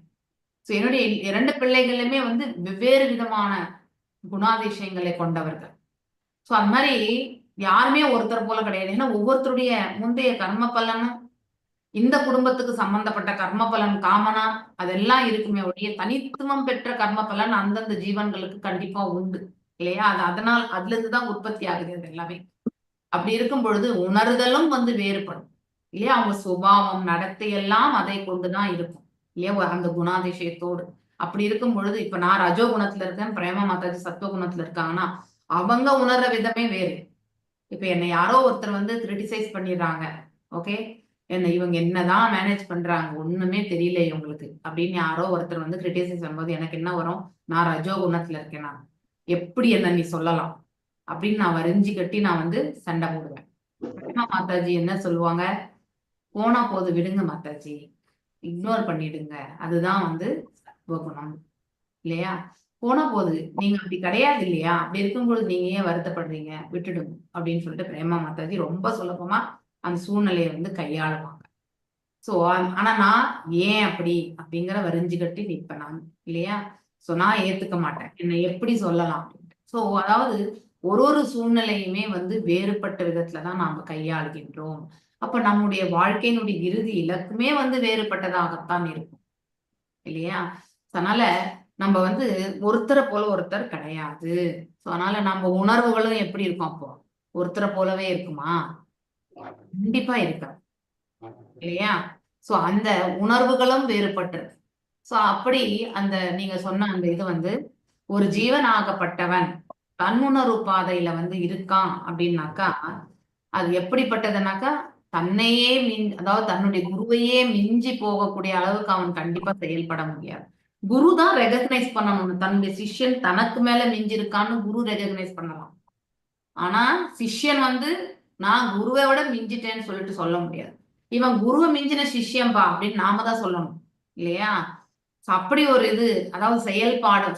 Speaker 3: ஸோ என்னுடைய 2 பிள்ளைகளுமே வந்து வெவ்வேறு விதமான குணாதிசயங்களை கொண்டவர்கள். ஸோ அது மாதிரி யாருமே ஒருத்தர் போல கிடையாது. ஏன்னா ஒவ்வொருத்தருடைய முந்தைய கர்ம பலனும் இந்த குடும்பத்துக்கு சம்பந்தப்பட்ட கர்ம பலன் காமனா அதெல்லாம் இருக்குமே ஒழிய தனித்துவம் பெற்ற கர்ம பலன் அந்தந்த ஜீவன்களுக்கு கண்டிப்பா உண்டு இல்லையா. அது அதனால் அதுல இருந்துதான் உற்பத்தி ஆகுது அது எல்லாமே. அப்படி இருக்கும் பொழுது உணர்தலும் வந்து வேறுபடும் இல்லையா. அவங்க சுபாவம் நடத்தை எல்லாம் அதை கொண்டுதான் இருக்கும் இல்லையா, அந்த குணாதிசயத்தோடு. அப்படி இருக்கும் பொழுது இப்ப நான் ரஜோ குணத்துல இருக்கேன், பிரேமா மாதாஜி சத்துவ குணத்துல இருக்காங்கன்னா அவங்க உணர்ற விதமே வேறு. இப்ப என்னை யாரோ ஒருத்தர் வந்து கிரிட்டிசைஸ் பண்ணிடுறாங்க, ஓகே, என்ன இவங்க என்னதான் மேனேஜ் பண்றாங்க ஒண்ணுமே தெரியல இவங்களுக்கு அப்படின்னு யாரோ ஒருத்தர் வந்து கிரிட்டிசைஸ் பண்ணும்போது எனக்கு என்ன வரும், நான் ரஜோ குணத்துல இருக்கேன், நான் எப்படி என்ன நீ சொல்லலாம் அப்படின்னு நான் வரிஞ்சு கட்டி நான் வந்து சண்டை போடுவேன். பிரேமா மாதாஜி என்ன சொல்லுவாங்க, போனா போது விடுங்க மாதாஜி, இக்னோர் பண்ணிடுங்க, அதுதான் வந்து குணம் இல்லையா. போனா போது நீங்க அப்படி கிடையாது இல்லையா, அப்படி இருக்கும்போது நீங்க ஏன் வருத்தப்படுறீங்க, விட்டுடுங்க அப்படின்னு சொல்லிட்டு பிரேமா மாதாஜி ரொம்ப சுலபமா அந்த சூழ்நிலையை வந்து கையாளுவாங்க. சோ ஆனா நான் ஏன் அப்படி அப்படிங்கிற வரிஞ்சு கட்டி நிற்பேன் நான் இல்லையா. சோ நான் ஏத்துக்க மாட்டேன், என்னை எப்படி சொல்லலாம் அப்படின்ட்டு. சோ அதாவது ஒரு சூழ்நிலையுமே வந்து வேறுபட்ட விதத்துலதான் நாம கையாளுகின்றோம். அப்ப நம்முடைய வாழ்க்கையினுடைய இறுதி இலக்குமே வந்து வேறுபட்டதாகத்தான் இருக்கும் இல்லையா. அதனால நம்ம வந்து ஒருத்தரை போல ஒருத்தர் கிடையாது. சோ அதனால நம்ம உணர்வுகளும் எப்படி இருக்கும், அப்போ ஒருத்தரை போலவே இருக்குமா, கண்டிப்பா இருக்காது இல்லையா. சோ அந்த உணர்வுகளும் வேறுபட்டு. சோ அப்படி அந்த நீங்க சொன்ன அந்த இது வந்து ஒரு ஜீவன் ஆகப்பட்டவன் தன்னுணர்வு பாதையில வந்து இருக்கான் அப்படின்னாக்கா அது எப்படிப்பட்டதுனாக்கா தன்னையே அதாவது தன்னுடைய குருவையே மிஞ்சி போகக்கூடிய அளவுக்கு அவன் கண்டிப்பா செயல்பட முடியாது. குரு தான் ரெகக்னைஸ் பண்ணணும், தன்னுடைய சிஷ்யன் தனக்கு மேல மிஞ்சிருக்கான்னு குரு ரெகக்னைஸ் பண்ணலாம். ஆனா சிஷ்யன் வந்து நான் குருவை விட மிஞ்சிட்டேன்னு சொல்லிட்டு சொல்ல முடியாது. இவன் குருவை மிஞ்சின சிஷ்யன்பா அப்படின்னு நாம தான் சொல்லணும் இல்லையா. அப்படி ஒரு இது, அதாவது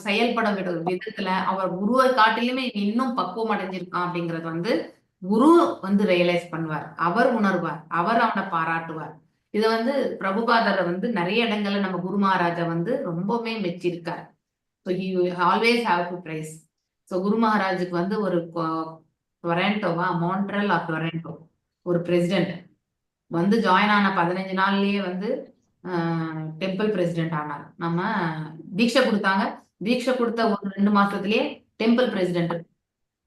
Speaker 3: செயல்பட விதத்துல அவர் குருவை காட்டிலுமே இன்னும் பக்குவம் அடைஞ்சிருக்கான் அப்படிங்கறது வந்து குரு வந்து ரியலைஸ் பண்ணுவார், அவர் உணர்வார், அவர் அவனை பாராட்டுவார். இத வந்து பிரபுபாதரை வந்து நிறைய இடங்கள்ல நம்ம குரு மகாராஜா வந்து ரொம்பவுமே மெச்சிருக்காரு. So he always have to praise. So Guru மகாராஜுக்கு வந்து ஒரு மான்ட்ரல் ஆர் டொரண்டோ ஒரு பிரசிடென்ட் வந்து ஜாயின் ஆன 15 நாள்லயே வந்து டெம்பிள் பிரசிடென்ட் ஆனார். நம்ம தீட்சை கொடுத்தாங்க, தீட்சை கொடுத்த ஒரு 2 மாசத்துலயே டெம்பிள் பிரசிடென்ட்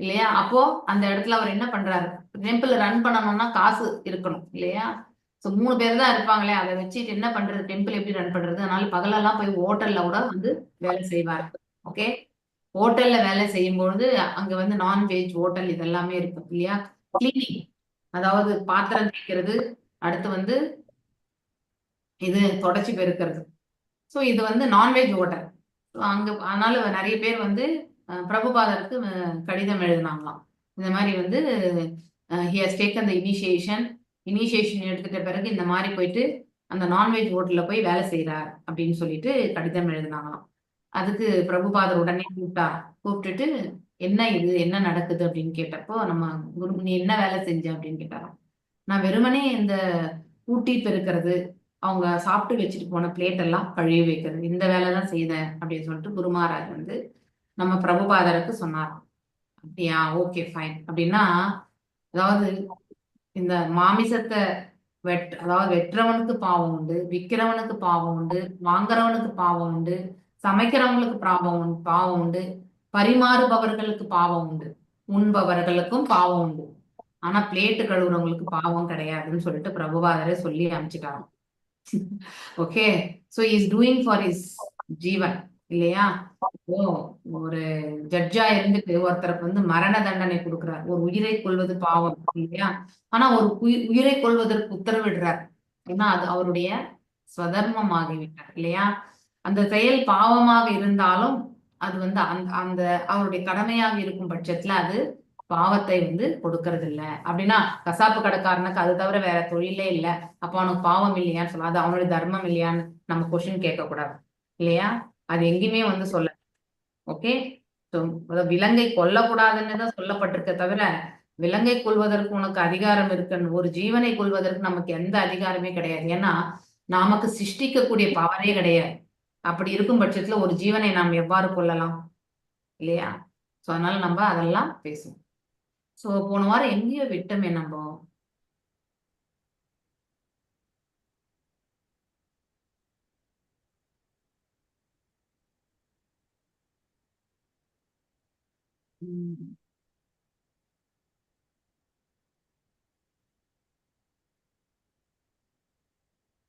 Speaker 3: இல்லையா. அப்போ அந்த இடத்துல அவர் என்ன பண்றாரு, டெம்பிள் ரன் பண்ணணும்னா காசு இருக்கணும் இல்லையா. சோ 3 பேர் தான் இருப்பாங்களே, அதை வச்சுட்டு என்ன பண்றது, டெம்பிள் எப்படி ரன் பண்றது. அதனால பகலெல்லாம் போய் ஹோட்டல்ல கூட வந்து வேலை செய்வார். ஓகே, ஹோட்டல்ல வேலை செய்யும் பொழுது அங்க வந்து நான்வெஜ் ஹோட்டல் இதெல்லாமே இருக்கும் இல்லையா. கிளீனிங், அதாவது பாத்திரம் தேய்க்கிறது, அடுத்து வந்து இது தொடச்சி பெருக்கிறது. ஸோ இது வந்து நான்வெஜ் ஹோட்டல். அங்க அதனால நிறைய பேர் வந்து பிரபுபாதருக்கு கடிதம் எழுதினாங்களாம். இந்த மாதிரி வந்து he has taken the initiation எடுத்துட்ட பிறகு இந்த மாதிரி போயிட்டு அந்த நான்வெஜ் ஹோட்டல்ல போய் வேலை செய்யறார் அப்படின்னு சொல்லிட்டு கடிதம் எழுதினாங்களாம். அதுக்கு பிரபுபாதர் உடனே கூப்பிட்டுட்டு என்ன இது என்ன நடக்குது அப்படின்னு கேட்டப்போ, நம்ம குரு நீ என்ன வேலை செஞ்ச அப்படின்னு கேட்டாராம். நான் வெறுமனே இந்த ஊட்டி பெருக்கிறது, அவங்க சாப்பிட்டு வச்சுட்டு போன பிளேட் எல்லாம் கழுவி வைக்கிறது, இந்த வேலைதான் செய்தேன் அப்படின்னு சொல்லிட்டு குரு மகாராஜ் வந்து நம்ம பிரபுபாதருக்கு சொன்னாராம். அப்படியா, ஓகே ஃபைன் அப்படின்னா, அதாவது இந்த மாமிசத்தை அதாவது வெட்டுறவனுக்கு பாவம் உண்டு, விற்கிறவனுக்கு பாவம் உண்டு, வாங்குறவனுக்கு பாவம் உண்டு, சமைக்கிறவங்களுக்கு பாவம் உண்டு, பரிமாறுபவர்களுக்கு பாவம் உண்டு. உண்பவர்களுக்கும் பாவம் உண்டு, ஆனா பிளேட்டு கழுவுறவங்களுக்கு பாவம் கிடையாதுன்னு சொல்லிட்டு பிரபுபாதரே சொல்லி அனுப்பிச்சிட்டாங்க. Okay, so is doing for is ஜீவன் இல்லையா? ஒரு ஜட்ஜா இருந்துட்டு ஒருத்தருக்கு வந்து மரண தண்டனை கொடுக்கிறார், ஒரு உயிரை கொள்வது பாவம் இல்லையா? ஆனா ஒரு உயிரை கொள்வதற்கு உத்தரவிடுறார், ஏன்னா அது அவருடைய ஸ்வதர்மம் ஆகிவிட்டார் இல்லையா? அந்த செயல் பாவமாக இருந்தாலும் அது வந்து அந்த அவருடைய கடமையாக இருக்கும் பட்சத்துல அது பாவத்தை வந்து கொடுக்கறது இல்ல. அப்படின்னா கசாப்பு கடைக்காரனுக்கு அது தவிர வேற தொழிலே இல்ல, அப்ப அவனுக்கு பாவம் இல்லையான்னு சொல்ல, அது அவனுடைய தர்மம் இல்லையான்னு நம்ம கொஸ்டின் கேட்க கூடாது இல்லையா? அது எங்கேயுமே வந்து சொல்ல. ஓகே, விலங்கை கொல்லக்கூடாதுன்னு தான் சொல்லப்பட்டிருக்க தவிர விலங்கை கொள்வதற்கு உனக்கு அதிகாரம் இருக்குன்னு, ஒரு ஜீவனை கொள்வதற்கு நமக்கு எந்த அதிகாரமே கிடையாது. ஏன்னா நமக்கு சிருஷ்டிக்கக்கூடிய பவரே கிடையாது. அப்படி இருக்கும் பட்சத்துல ஒரு ஜீவனை நாம் எவ்வாறு கொள்ளலாம் இல்லையா? சோ அதனால நம்ம அதெல்லாம் பேசுவோம். சோ போன வாரம் எங்கேயோ விட்டோமே நம்ம.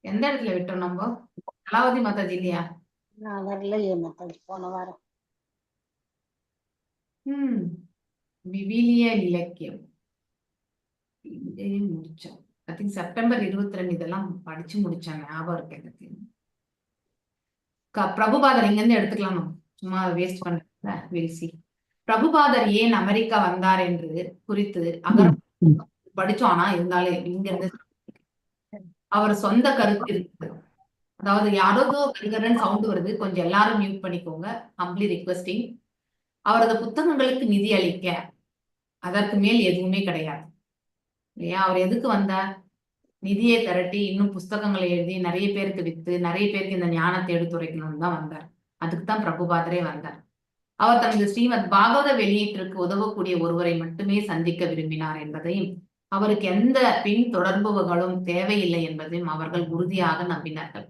Speaker 3: எந்த இடத்துல விட்டோம் நம்ம? கலாவதி மாதாஜி இல்லையா?
Speaker 5: நான் வரலையே மாதாஜி போன வாரம்.
Speaker 3: விவிலிய இலக்கியம் முடிச்சோம். ஐ திங்க் செப்டம்பர் 22 இதெல்லாம் படிச்சு முடிச்சாங்க, ஞாபகம் இருக்கு எனக்கு. பிரபுபாதர் இங்க இருந்து எடுத்துக்கலாம், சும்மா வேஸ்ட் பண்ற வீழ்ச்சி. பிரபுபாதர் ஏன் அமெரிக்கா வந்தார் என்று குறித்து படிச்சோம். ஆனா இருந்தாலே இங்க இருந்து அவர் சொந்த கருத்து இருக்கு. அதாவது யாரோ கருகரன் சவுண்ட் வருது, கொஞ்சம் எல்லாரும் மியூட் பண்ணிக்கோங்க, ஹம்பிளி ரிக்வெஸ்டிங். அவரது புத்தகங்களுக்கு நிதி அளிக்க, அதற்கு மேல் எதுவுமே கிடையாது இல்லையா? அவர் எதுக்கு வந்தார்? நிதியை திரட்டி இன்னும் புஸ்தகங்களை எழுதி நிறைய பேருக்கு வித்து நிறைய பேருக்கு இந்த ஞானத்தை எடுத்துரைக்கணும்னு தான் வந்தார். அதுக்கு தான் பிரபுபாதரே வந்தார். அவர் தனது ஸ்ரீமத் பாகவத வெளியீட்டிற்கு உதவக்கூடிய ஒருவரை மட்டுமே சந்திக்க விரும்பினார் என்பதையும், அவருக்கு எந்த பின் தொடர்புகளும் தேவையில்லை என்பதையும் அவர்கள் உறுதியாக நம்பினார்கள்.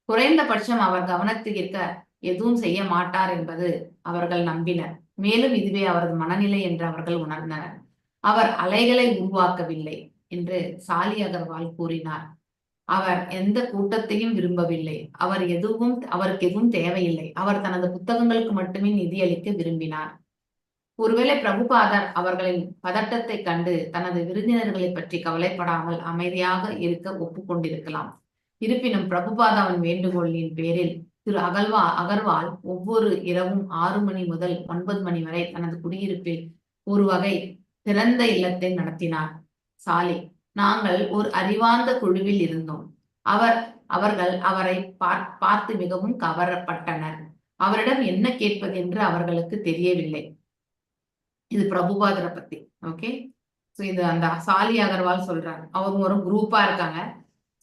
Speaker 3: குறைந்தபட்சம் அவர் கவனத்தில் இருக்க எதுவும் செய்ய மாட்டார் என்பது அவர்கள் நம்பினர். மேலும் இதுவே அவரது மனநிலை என்று அவர்கள் உணர்ந்தனர். அவர் அலைகளை உருவாக்கவில்லை என்று சாலி அகர்வால் கூறினார். அவர் எந்த கூட்டத்தையும் விரும்பவில்லை, அவருக்கு எதுவும் தேவையில்லை, அவர் தனது புத்தகங்களுக்கு மட்டுமே நிதியளிக்க விரும்பினார். ஒருவேளை பிரபுபாதர் அவர்களின் பதட்டத்தை கண்டு தனது விருந்தினர்களை பற்றி கவலைப்படாமல் அமைதியாக இருக்க ஒப்புக்கொண்டிருக்கலாம். இருப்பினும் பிரபுபாதாவின் வேண்டுகோளின் பேரில் திரு அகர்வால் ஒவ்வொரு இரவும் 6 மணி முதல் 9 மணி வரை தனது குடியிருப்பில் ஒரு வகை திறந்த இல்லத்தை நடத்தினார். சாலி: நாங்கள் ஒரு அறிவார்ந்த குழுவில் இருந்தோம். அவர்கள் அவரை பார்த்து மிகவும் கவரப்பட்டனர். அவரிடம் என்ன கேட்பது என்று அவர்களுக்கு தெரியவில்லை. இது பிரபுபாதரை பத்தி. ஓகே, சோ இது அந்த சாலி அகர்வால் சொல்றாங்க. அவங்க ஒரு குரூப்பா இருக்காங்க.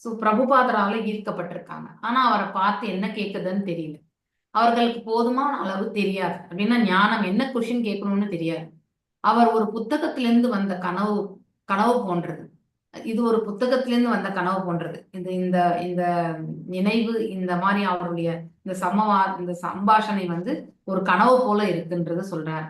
Speaker 3: சோ பிரபுபாதரால ஈர்க்கப்பட்டிருக்காங்க. ஆனா அவரை பார்த்து என்ன கேட்குதுன்னு தெரியல. அவர்களுக்கு போதுமான அளவு தெரியாது. அப்படின்னா ஞானம் என்ன கொஸ்டின் கேட்கணும்னு தெரியாது. அவர் ஒரு புத்தகத்திலிருந்து வந்த கனவு போன்றது. இது ஒரு புத்தகத்திலிருந்து வந்த கனவு போன்றது. இந்த இந்த நினைவு, இந்த மாதிரி அவருடைய இந்த சம்பாஷணை வந்து ஒரு கனவு போல இருக்குன்றது சொல்றார்.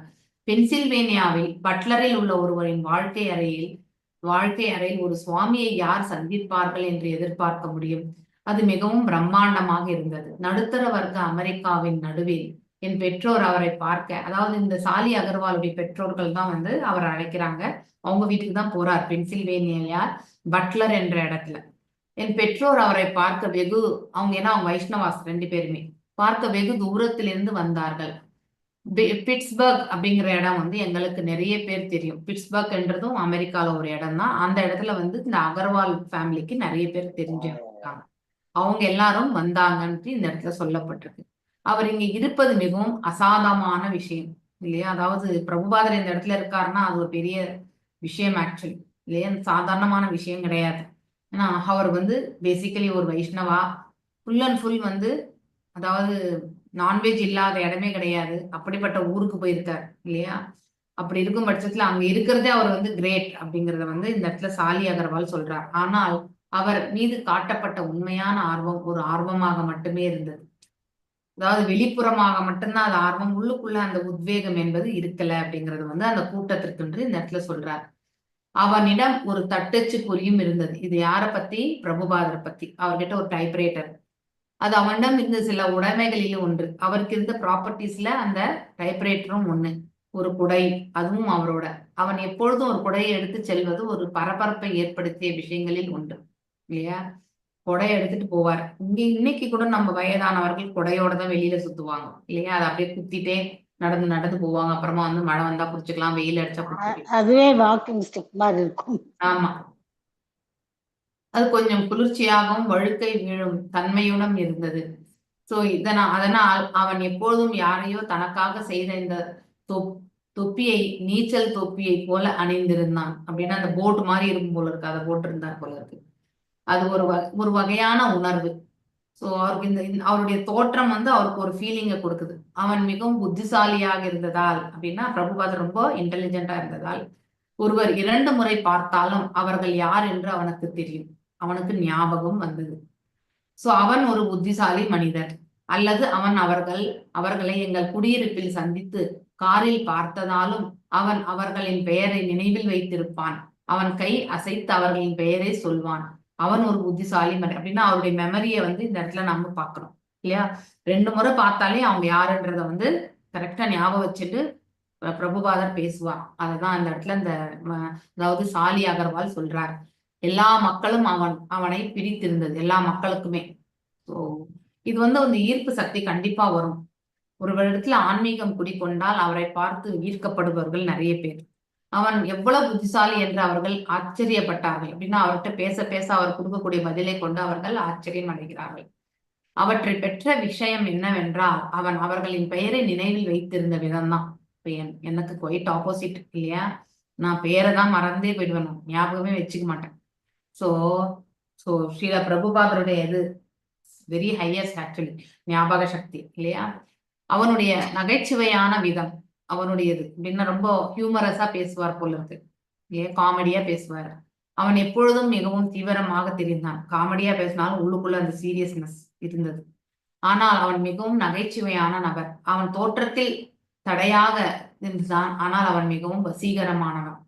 Speaker 3: பென்சில்வேனியாவில் பட்லரில் உள்ள ஒருவரின் வாழ்க்கை அறையில் ஒரு சுவாமியை யார் சந்திப்பார்கள் என்று எதிர்பார்க்க முடியும்? அது மிகவும் பிரம்மாண்டமாக இருந்தது. நடுத்தர வர்க்க அமெரிக்காவின் நடுவில் என் பெற்றோர் அவரை பார்க்க, அதாவது இந்த சாலி அகர்வாலுடைய பெற்றோர்கள் தான் வந்து அவரை அழைக்கிறாங்க. அவங்க வீட்டுக்கு தான் போறார், பென்சில்வேனியா பட்லர் என்ற இடத்துல. என் பெற்றோர் அவரை பார்க்க ஏன்னா அவங்க வைஷ்ணவாஸ் 2 பேருமே, பார்க்க வெகு தூரத்திலிருந்து வந்தார்கள். பிட்ஸ்பர்க் அப்படிங்கிற இடம் வந்து எங்களுக்கு நிறைய பேர் தெரியும். பிட்ஸ்பர்க் என்றதும் அமெரிக்கால ஒரு இடம் தான். அந்த இடத்துல வந்து இந்த அகர்வால் ஃபேமிலிக்கு நிறைய பேர் தெரிஞ்சிருக்காங்க. அவங்க எல்லாரும் வந்தாங்கன்ட்டு இந்த இடத்துல சொல்லப்பட்டிருக்கு. அவர் இங்க இருப்பது மிகவும் அசாதாரணமான விஷயம் இல்லையா? அதாவது பிரபுபாதர் இந்த இடத்துல இருக்காருன்னா அது ஒரு பெரிய விஷயம் ஆக்சுவலி இல்லையா? சாதாரணமான விஷயம் கிடையாது. ஏன்னா அவர் வந்து பேசிக்கலி ஒரு வைஷ்ணவா, ஃபுல் அண்ட் ஃபுல் வந்து, அதாவது நான்வெஜ் இல்லாத இடமே கிடையாது. அப்படிப்பட்ட ஊருக்கு போயிருக்காரு இல்லையா? அப்படி இருக்கும் பட்சத்துல அங்க இருக்கிறதே அவர் வந்து கிரேட் அப்படிங்கறத வந்து இந்த இடத்துல சாலி அகர்வால் சொல்றார். ஆனால் அவர் மீது காட்டப்பட்ட உண்மையான ஆர்வம் ஒரு ஆர்வமாக மட்டுமே இருந்தது. அதாவது வெளிப்புறமாக மட்டும்தான் அது ஆர்வம், உள்ளுக்குள்ள அந்த உத்வேகம் என்பது இருக்கல அப்படிங்கிறது வந்து அந்த கூட்டத்திற்கு இந்த இடத்துல சொல்றார். அவனிடம் ஒரு தட்டச்சு பொறியும் இருந்தது. இது யாரை பத்தி? பிரபுபாதரை பத்தி. அவர்கிட்ட ஒரு டைப்ரைட்டர், அது அவனிடம் இருந்த சில உடைமைகளில் ஒன்று. அவருக்கு இருந்த ப்ராப்பர்ட்டிஸ்ல அந்த டைப்ரைட்டரும் ஒண்ணு. ஒரு குடை, அதுவும் அவரோட. அவன் எப்பொழுதும் ஒரு குடையை எடுத்து செல்வது ஒரு பரபரப்பை ஏற்படுத்திய விஷயங்களில் ஒன்று இல்லையா? கொடையை எடுத்துட்டு போவார். இன்னைக்கு கூட நம்ம வயதானவர்கள் கொடையோட தான் வெளியில சுத்துவாங்க இல்லையா? அதை அப்படியே குத்திட்டே நடந்து நடந்து போவாங்க. அப்புறமா வந்து மழை வந்தா புடிச்சுக்கலாம், வெயில் அடிச்சா புடிச்சுக்கலாம்.
Speaker 5: அதுவே வாக்கிங் ஸ்டிக் மாதிரி இருக்கும்.
Speaker 3: ஆமா, அது கொஞ்சம் குளிர்ச்சியாகவும் வழுக்கை வீழும் தன்மையுடன் இருந்தது. சோ அதனால் அவன் எப்பொழுதும் யாரையோ தனக்காக செய்த இந்த தொப்பியை, நீச்சல் தொப்பியை போல அணிந்திருந்தான். அப்படின்னா அந்த போட் மாதிரி இருக்கும் போல இருக்கு, அதை போட்டிருந்தார் போல இருக்கு. அது ஒரு வகையான உணர்வு. சோ அவருக்கு அவருடைய தோற்றம் வந்து அவருக்கு ஒரு ஃபீலிங்கை கொடுக்குது. அவன் மிகவும் புத்திசாலியாக இருந்ததால், அப்படின்னா பிரபுபாதர் ரொம்ப இன்டெலிஜென்டா இருந்ததால், ஒருவர் 2 முறை பார்த்தாலும் அவர்கள் யார் என்று அவனுக்கு தெரியும். அவனுக்கு ஞாபகம் வந்தது. சோ அவன் ஒரு புத்திசாலி மனிதர், அல்லது அவன் அவர்களை எங்கள் குடியிருப்பில் சந்தித்து காரில் பார்த்ததாலும் அவன் அவர்களின் பெயரை நினைவில் வைத்திருப்பான். அவன் கை அசைத்து அவர்களின் பெயரை சொல்வான். அவன் ஒரு புத்திசாலி அப்படின்னா அவருடைய மெமரியை வந்து இந்த இடத்துல நம்ம பாக்குறோம் இல்லையா? 2 முறை பார்த்தாலே அவங்க யாருன்றத வந்து கரெக்டா ஞாபகம் வச்சுட்டு பிரபுபாதர் பேசுவார். அததான் அந்த இடத்துல அதாவது சாலி அகர்வால் சொல்றார். எல்லா மக்களும் அவனை பிரித்திருந்தது, எல்லா மக்களுக்குமே. ஸோ இது வந்து அந்த ஈர்ப்பு சக்தி கண்டிப்பா வரும். ஒரு இடத்துல ஆன்மீகம் குடிக்கொண்டால் அவரை பார்த்து ஈர்க்கப்படுபவர்கள் நிறைய பேர். அவன் எவ்வளவு புத்திசாலி என்று அவர்கள் ஆச்சரியப்பட்டார்கள். அப்படின்னா அவர்கிட்ட பேச பேச அவர் கொடுக்கக்கூடிய பதிலை கொண்டு அவர்கள் ஆச்சரியம் அடைகிறார்கள். அவற்றை பெற்ற விஷயம் என்னவென்றால் அவன் அவர்களின் பெயரை நினைவில் வைத்திருந்த விதம்தான். எனக்கு குவைட் ஆப்போசிட் இல்லையா? நான் பெயரை தான் மறந்தே போயிடுவேன், ஞாபகமே வச்சுக்க மாட்டேன். சோ ஸ்ரீல பிரபுபாதருடைய இது வெரி ஹையஸ்ட் ஆக்சுவலி, ஞாபக சக்தி இல்லையா? அவனுடைய நகைச்சுவையான விதம் அவனுடையது அப்படின்னா ரொம்ப ஹியூமரஸா பேசுவார் போல இருக்கு, காமெடியா பேசுவார். அவன் எப்பொழுதும் மிகவும் தீவிரமாக தெரிந்தான். காமெடியா பேசினாலும் உள்ளுக்குள்ள அந்த சீரியஸ்னஸ் இருந்தது. ஆனால் அவன் மிகவும் நகைச்சுவையான நபர். அவன் தோற்றத்தில் தடையாக இருந்தான், ஆனால் அவன் மிகவும் வசீகரமானவன்.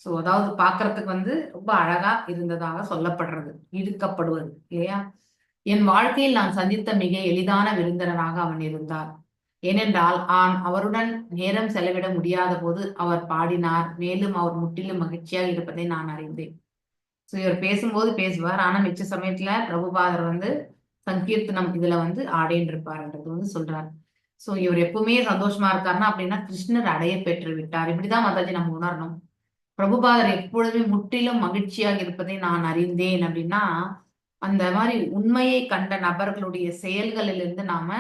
Speaker 3: சோ அதாவது பாக்குறதுக்கு வந்து ரொம்ப அழகா இருந்ததாக சொல்லப்படுறது, ஈர்க்கப்படுவது இல்லையா? என் வாழ்க்கையில் நான் சந்தித்த மிக எளிதான விருந்தினராக அவன் இருந்தார். ஏனென்றால் அவருடன் நேரம் செலவிட முடியாத போது அவர் பாடினார். மேலும் அவர் முற்றிலும் மகிழ்ச்சியாக இருப்பதை நான் அறிந்தேன். சோ இவர் பேசும்போது பேசுவார், ஆனா மிச்ச சமயத்துல பிரபுபாதர் வந்து சங்கீர்த்தனம் இதுல வந்து ஆடின்னு இருப்பாருன்றது வந்து சொல்றாரு. சோ இவர் எப்பவுமே சந்தோஷமா இருக்காருன்னா அப்படின்னா கிருஷ்ணர் அடைய பெற்று விட்டார். இப்படிதான் மாதாஜி நம்ம உணரணும். பிரபுபாதர் எப்பொழுதுமே முற்றிலும் மகிழ்ச்சியாக இருப்பதை நான் அறிந்தேன் அப்படின்னா அந்த மாதிரி உண்மையை கண்ட நபர்களுடைய செயல்களிலிருந்து நாம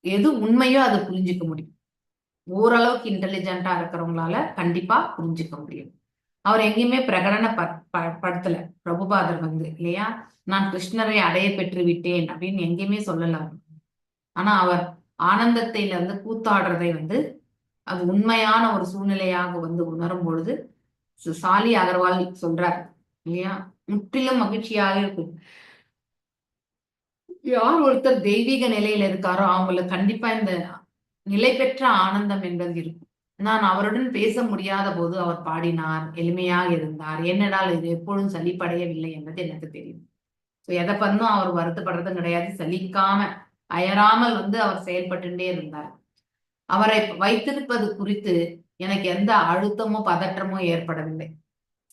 Speaker 3: எது உண்மையோ அதை புரிஞ்சுக்க முடியும். ஓரளவுக்கு இன்டெலிஜென்டா இருக்கிறவங்களால கண்டிப்பா புரிஞ்சுக்க முடியும். அவர் எங்கேயுமே பிரகடனப்படுத்தல பிரபுபாதர் வந்து இல்லையா? நான் கிருஷ்ணரை அடைய பெற்று விட்டேன் அப்படின்னு எங்கேயுமே சொல்லல. ஆனா அவர் ஆனந்தத்தில வந்து கூத்தாடுறதை வந்து அது உண்மையான ஒரு சூழ்நிலையாக வந்து உணரும் பொழுது சாலி அகர்வால் சொல்றார் இல்லையா? முற்றிலும் மகிழ்ச்சியாக இருக்கும். யார் ஒருத்தர் தெய்வீக நிலையில இருக்காரோ அவங்களுக்கு கண்டிப்பா இந்த நிலை பெற்ற ஆனந்தம் என்பது இருக்கும். நான் அவருடன் பேச முடியாத போது அவர் பாடினார், எளிமையாக இருந்தார். ஏனென்றால் இது எப்பொழுதும் சலிப்படையவில்லை என்பது எனக்கு தெரியும். சோ எதை பண்ணும் அவர் வருத்தப்படுறதும் கிடையாது, சலிக்காம அயராமல் வந்து அவர் செயல்பட்டுட்டே இருந்தார். அவரை வைத்திருப்பது குறித்து எனக்கு எந்த அழுத்தமோ பதற்றமோ ஏற்படவில்லை,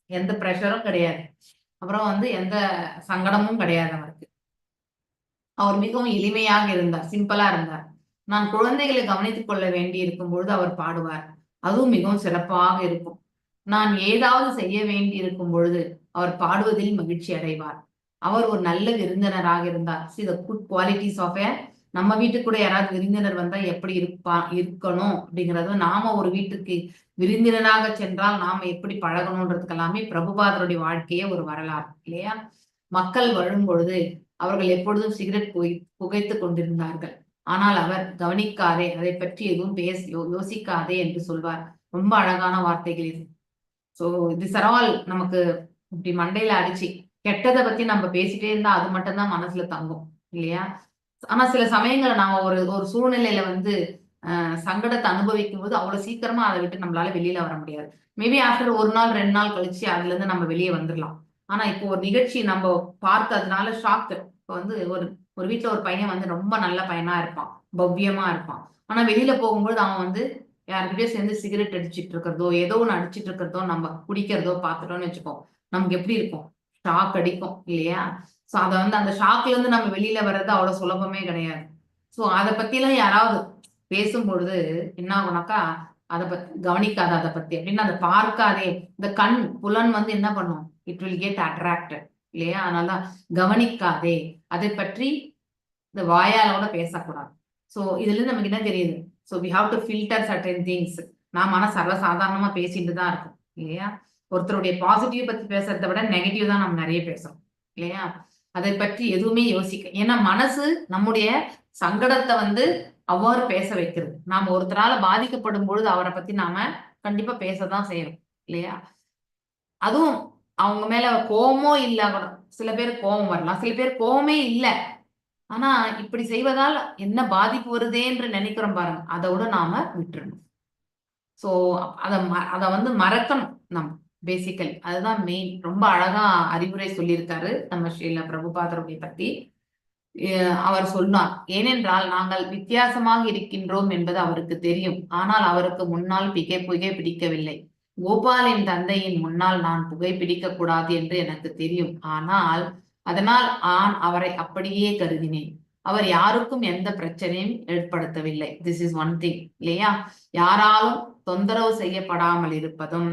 Speaker 3: எந்த பிரஷரும் கிடையாது. அப்புறம் வந்து எந்த சங்கடமும் கிடையாது அவருக்கு. அவர் மிகவும் எளிமையாக இருந்தார், சிம்பிளா இருந்தார். நான் குழந்தைகளை கவனித்துக் கொள்ள வேண்டி இருக்கும் பொழுது அவர் பாடுவார், அதுவும் மிகவும் சிறப்பாக இருக்கும். நான் ஏதாவது செய்ய வேண்டி இருக்கும் பொழுது அவர் பாடுவதில் மகிழ்ச்சி அடைவார். அவர் ஒரு நல்ல விருந்தினராக இருந்தார். See the good qualities of a நம்ம வீட்டுக்கு கூட யாராவது விருந்தினர் வந்தா எப்படி இருக்கணும் அப்படிங்கறது, நாம ஒரு வீட்டுக்கு விருந்தினராக சென்றால் நாம எப்படி பழகணும்ன்றதுக்கு எல்லாமே பிரபுபாதருடைய வாழ்க்கையே ஒரு வரலாறு இல்லையா? மக்கள் வரும் பொழுது அவர்கள் எப்பொழுதும் சிகரெட் புகைத்துக் கொண்டிருந்தார்கள். ஆனால் அவர் கவனிக்காதே, அதை பற்றி எதுவும் யோசிக்காதே என்று சொல்வார். ரொம்ப அழகான வார்த்தைகள் இது. சோ இது சரவால் நமக்கு இப்படி மண்டையில அடிச்சு கெட்டதை பத்தி நம்ம பேசிட்டே இருந்தா அது மட்டும்தான் மனசுல தங்கும் இல்லையா? ஆனா சில சமயங்கள்ல நாம ஒரு ஒரு சூழ்நிலையில வந்து சங்கடத்தை அனுபவிக்கும் போது அவ்வளவு சீக்கிரமா அதை விட்டு நம்மளால வெளியில வர முடியாது. மேபி ஆஃப்டர் 1 நாள் 2 நாள் கழிச்சு அதுல இருந்து நம்ம வெளியே வந்துடலாம். ஆனா இப்போ ஒரு நிகழ்ச்சி நம்ம பார்த்ததுனால ஷாக்கு. இப்போ வந்து ஒரு ஒரு வீட்டுல ஒரு பையன் வந்து ரொம்ப நல்ல பையனா இருப்பான், பவ்யமா இருப்பான். ஆனா வெளியில போகும்போது அவன் வந்து யாருக்கிட்டயும் சேர்ந்து சிகரெட் அடிச்சிட்டு இருக்கிறதோ ஏதோ ஒண்ணு அடிச்சிட்டு இருக்கிறதோ நம்ம குடிக்கிறதோ பார்த்துட்டோம்னு வச்சுக்கோ, நமக்கு எப்படி இருக்கும்? ஷாக் அடிக்கும் இல்லையா? சோ அத வந்து அந்த ஷாக்ல இருந்து நம்ம வெளியில வர்றது அவ்வளவு சுலபமே கிடையாது. சோ அதை பத்தி எல்லாம் யாராவது பேசும்பொழுது என்ன ஆகும்னாக்கா, அதை பத்தி கவனிக்காத, அதை பத்தி அப்படின்னு அதை பார்க்காதே. இந்த கண் புலன் வந்து என்ன பண்ணும்? இட் வில் கெட் அட்ராக்டட் இல்லையா? அதனால கவனிக்காதே, அதை பற்றி இந்த வாயாலோட பேசக்கூடாது. சோ இதுல இருந்து நமக்கு என்ன தெரியுது? So we have to filter certain things. நாம ஆனா சர்வசாதாரணமா பேசிட்டு தான் இருக்கோம் இல்லையா? ஒருத்தருடைய பாசிட்டிவ் பத்தி பேசுறதை விட நெகட்டிவ் தான் நம்ம நிறைய பேசுறோம் இல்லையா? அதை பற்றி எதுவுமே யோசிக்க, ஏன்னா மனசு நம்முடைய சங்கடத்தை வந்து அவ்வாறு பேச வைக்கிறது. நாம ஒருத்தரால பாதிக்கப்படும் பொழுது அவரை பத்தி நாம கண்டிப்பா பேசதான் செய்யறோம் இல்லையா? அதுவும் அவங்க மேல கோபமோ இல்ல கூட, சில பேர் கோபம் வரலாம், சில பேர் கோபமே இல்ல, ஆனா இப்படி செய்வதால் என்ன பாதிப்பு வருதே என்று நினைக்கிறோம் பாருங்க, அதை விட நாம விட்டுறணும். சோ அத வந்து மறக்கணும் நம்ம பேசிக்கலி. அதுதான் மெயின். ரொம்ப அழகா அறிவுரை சொல்லியிருக்காரு நம்ம ஸ்ரீல பிரபுபாதருடைய பத்தி. அவர் சொன்னார், ஏனென்றால் நாங்கள் வித்தியாசமாக இருக்கின்றோம் என்பது அவருக்கு தெரியும். ஆனால் அவருக்கு முன்னால் புகை பிடிக்கவில்லை. கோபாலின் தந்தையின் முன்னால் நான் புகை பிடிக்க கூடாது என்று எனக்கு தெரியும். ஆனால் அதனால் அவரை அப்படியே கருதினேன். அவர் யாருக்கும் எந்த பிரச்சனையும் ஏற்படுத்தவில்லை. திஸ் இஸ் ஒன் திங் இல்லையா? யாராலும் தொந்தரவு செய்யப்படாமல் இருப்பதும்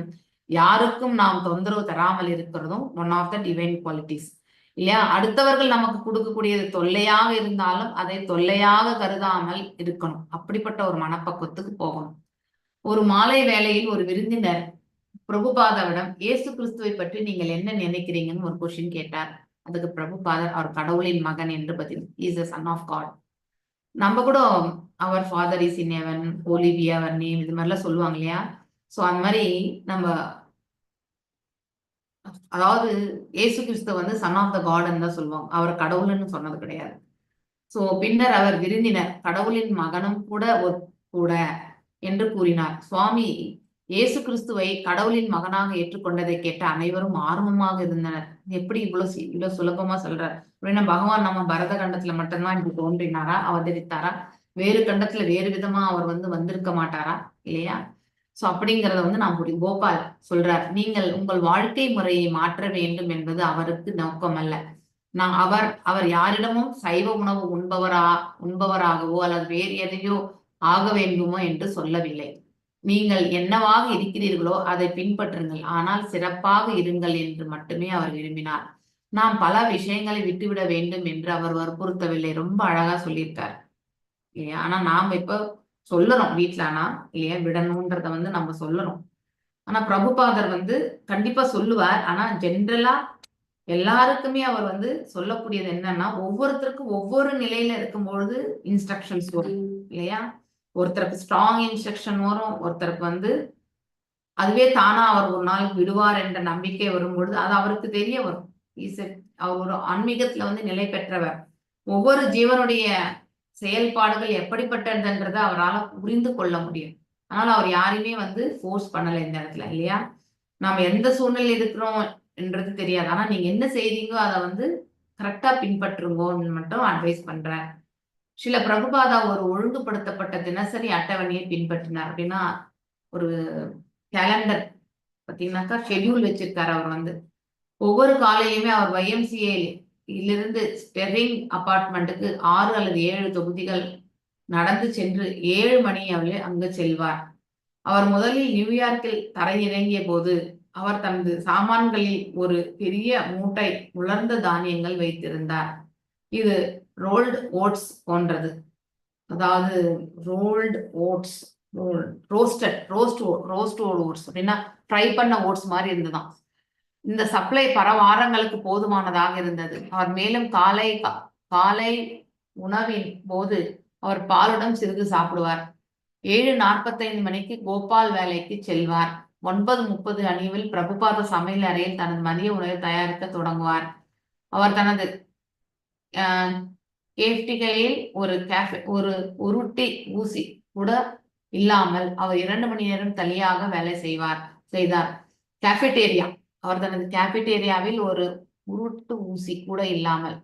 Speaker 3: யாருக்கும் நாம் தொந்தரவு தராமல் இருக்கிறதும் one of the divine qualities இல்லையா? அடுத்தவர்கள் நமக்கு கொடுக்கக்கூடியது தொல்லையாக இருந்தாலும் அதை தொல்லையாக கருதாமல் இருக்கணும். அப்படிப்பட்ட ஒரு மனப்பக்குவத்துக்கு போகணும். ஒரு மாலை வேளையில் ஒரு விருந்தினர் பிரபுபாதாவிடம் இயேசு கிறிஸ்துவை பற்றி நீங்கள் என்ன நினைக்கிறீங்கன்னு ஒரு கொஸ்டின் கேட்டார். அதுக்கு பிரபுபாதர் அவர் கடவுளின் மகன் என்று பதில், is a son of God. நம்ம கூட அவர் father is in heaven, holy be our name, இது மாதிரிலாம் சொல்லுவாங்க இல்லையா? சோ அந்த மாதிரி நம்ம, அதாவது இயேசு கிறிஸ்து வந்து சன் ஆஃப் த காட்ன்னு தான் சொல்லுவாங்க, அவர் கடவுள்னு சொன்னது கிடையாது. சோ பின்னர் அவர் விருந்தினர் கடவுளின் மகனும் கூட என்று கூறினார். சுவாமி இயேசு கிறிஸ்துவை கடவுளின் மகனாக ஏற்றுக்கொண்டதை கேட்ட அனைவரும் ஆர்வமாக இருந்தனர். எப்படி இவ்வளவு சுலபமா சொல்றார் அப்படின்னா, பகவான் நம்ம பரத கண்டத்துல மட்டும்தான் இப்படி தோன்றினாரா, அவதரித்தாரா? வேறு கண்டத்துல வேறு விதமா அவர் வந்து வந்திருக்க மாட்டாரா இல்லையா? சோ அப்படிங்கறத வந்து நாம் கோபால் சொல்றார், நீங்கள் உங்கள் வாழ்க்கை முறையை மாற்ற வேண்டும் என்பது அவருக்கு நோக்கம் அல்ல. அவர் யாரிடமும் சைவ உணவு உண்பவராகவோ அல்லது வேறு எதையோ ஆக வேண்டுமோ என்று சொல்லவில்லை. நீங்கள் என்னவாக இருக்கிறீர்களோ அதை பின்பற்றுங்கள், ஆனால் சிறப்பாக இருங்கள் என்று மட்டுமே அவர் விரும்பினார். நாம் பல விஷயங்களை விட்டுவிட வேண்டும் என்று அவர் வற்புறுத்தவில்லை. ரொம்ப அழகா சொல்லியிருக்கார் இல்லையா? ஆனா நாம் இப்ப சொல்லணும் வீட்டுல, ஆனா இல்லையா விடணும்ன்றத வந்து நம்ம சொல்லணும். ஆனா பிரபுபாதர் வந்து கண்டிப்பா சொல்லுவார். ஆனா ஜென்ரலா எல்லாருக்குமே அவர் வந்து சொல்லக்கூடியது என்னன்னா, ஒவ்வொருத்தருக்கும் ஒவ்வொரு நிலையில இருக்கும் பொழுது இன்ஸ்ட்ரக்ஷன்ஸ் வரும் இல்லையா? ஒருத்தருக்கு ஸ்ட்ராங் இன்ஸ்ட்ரக்ஷன் வரும், ஒருத்தருக்கு வந்து அதுவே தானா அவர் ஒரு நாள் விடுவார் என்ற நம்பிக்கை வரும்பொழுது அது அவருக்கு தெரிய வரும். அவர் ஒரு ஆன்மீகத்துல வந்து நிலை பெற்றவர். ஒவ்வொரு ஜீவனுடைய செயல்பாடுகள் எப்படிப்பட்டதுன்றதை அவரால் புரிந்து கொள்ள முடியும். அதனால அவர் யாரையுமே வந்து ஃபோர்ஸ் பண்ணல இந்த இடத்துல இல்லையா? நாம எந்த சூழ்நிலை இருக்கிறோம் என்றது தெரியாது, ஆனா நீங்க என்ன செய்றீங்களோ அதை வந்து கரெக்டா பின்பற்றுங்கன்னு மட்டும் அட்வைஸ் பண்றேன். சில பிரபுபாதா ஒரு ஒழுங்குபடுத்தப்பட்ட தினசரி அட்டவணையை பின்பற்றினார். அப்படின்னா ஒரு கேலண்டர் பார்த்தீங்கன்னாக்கா ஷெட்யூல் வச்சிருக்காரு. அவர் வந்து ஒவ்வொரு காலையுமே அவர் YMCA இலிருந்து ஸ்டெர்லிங் அபார்ட்மெண்ட்டுக்கு 6 அல்லது 7 தொகுதிகள் நடந்து சென்று 7 மணி அளவில் அங்கு செல்வார். அவர் முதலில் நியூயார்க்கில் தரையிறங்கிய போது அவர் தனது சாமான்களில் ஒரு பெரிய மூட்டை உலர்ந்த தானியங்கள் வைத்திருந்தார். இது ரோல்டு ஓட்ஸ் போன்றது. அதாவது ரோல்டு ஓட்ஸ், ரோஸ்ட் ஓட்ஸ் அப்படின்னா ஃப்ரை பண்ண ஓட்ஸ் மாதிரி இருந்ததுதான். இந்த சப்ளை பல வாரங்களுக்கு போதுமானதாக இருந்தது. அவர் மேலும் காலை உணவின் போது அவர் பாலுடன் சிறிது சாப்பிடுவார். 7:45 மணிக்கு கோபால் வேலைக்கு செல்வார். 9:30 அணிவில் பிரபுபாத சமையல் அறையில் தனது மதிய உணவை தயாரிக்க தொடங்குவார். அவர் தனது கேஃப்டிகளில் ஒரு உருட்டி ஊசி கூட இல்லாமல் அவர் 2 மணி நேரம் தனியாக வேலை செய்தார். கேஃபெட்டேரியா, அவர் தனது கேஃபெட்டேரியாவில் ஒரு உருட்டு ஊசி கூட இல்லாமல்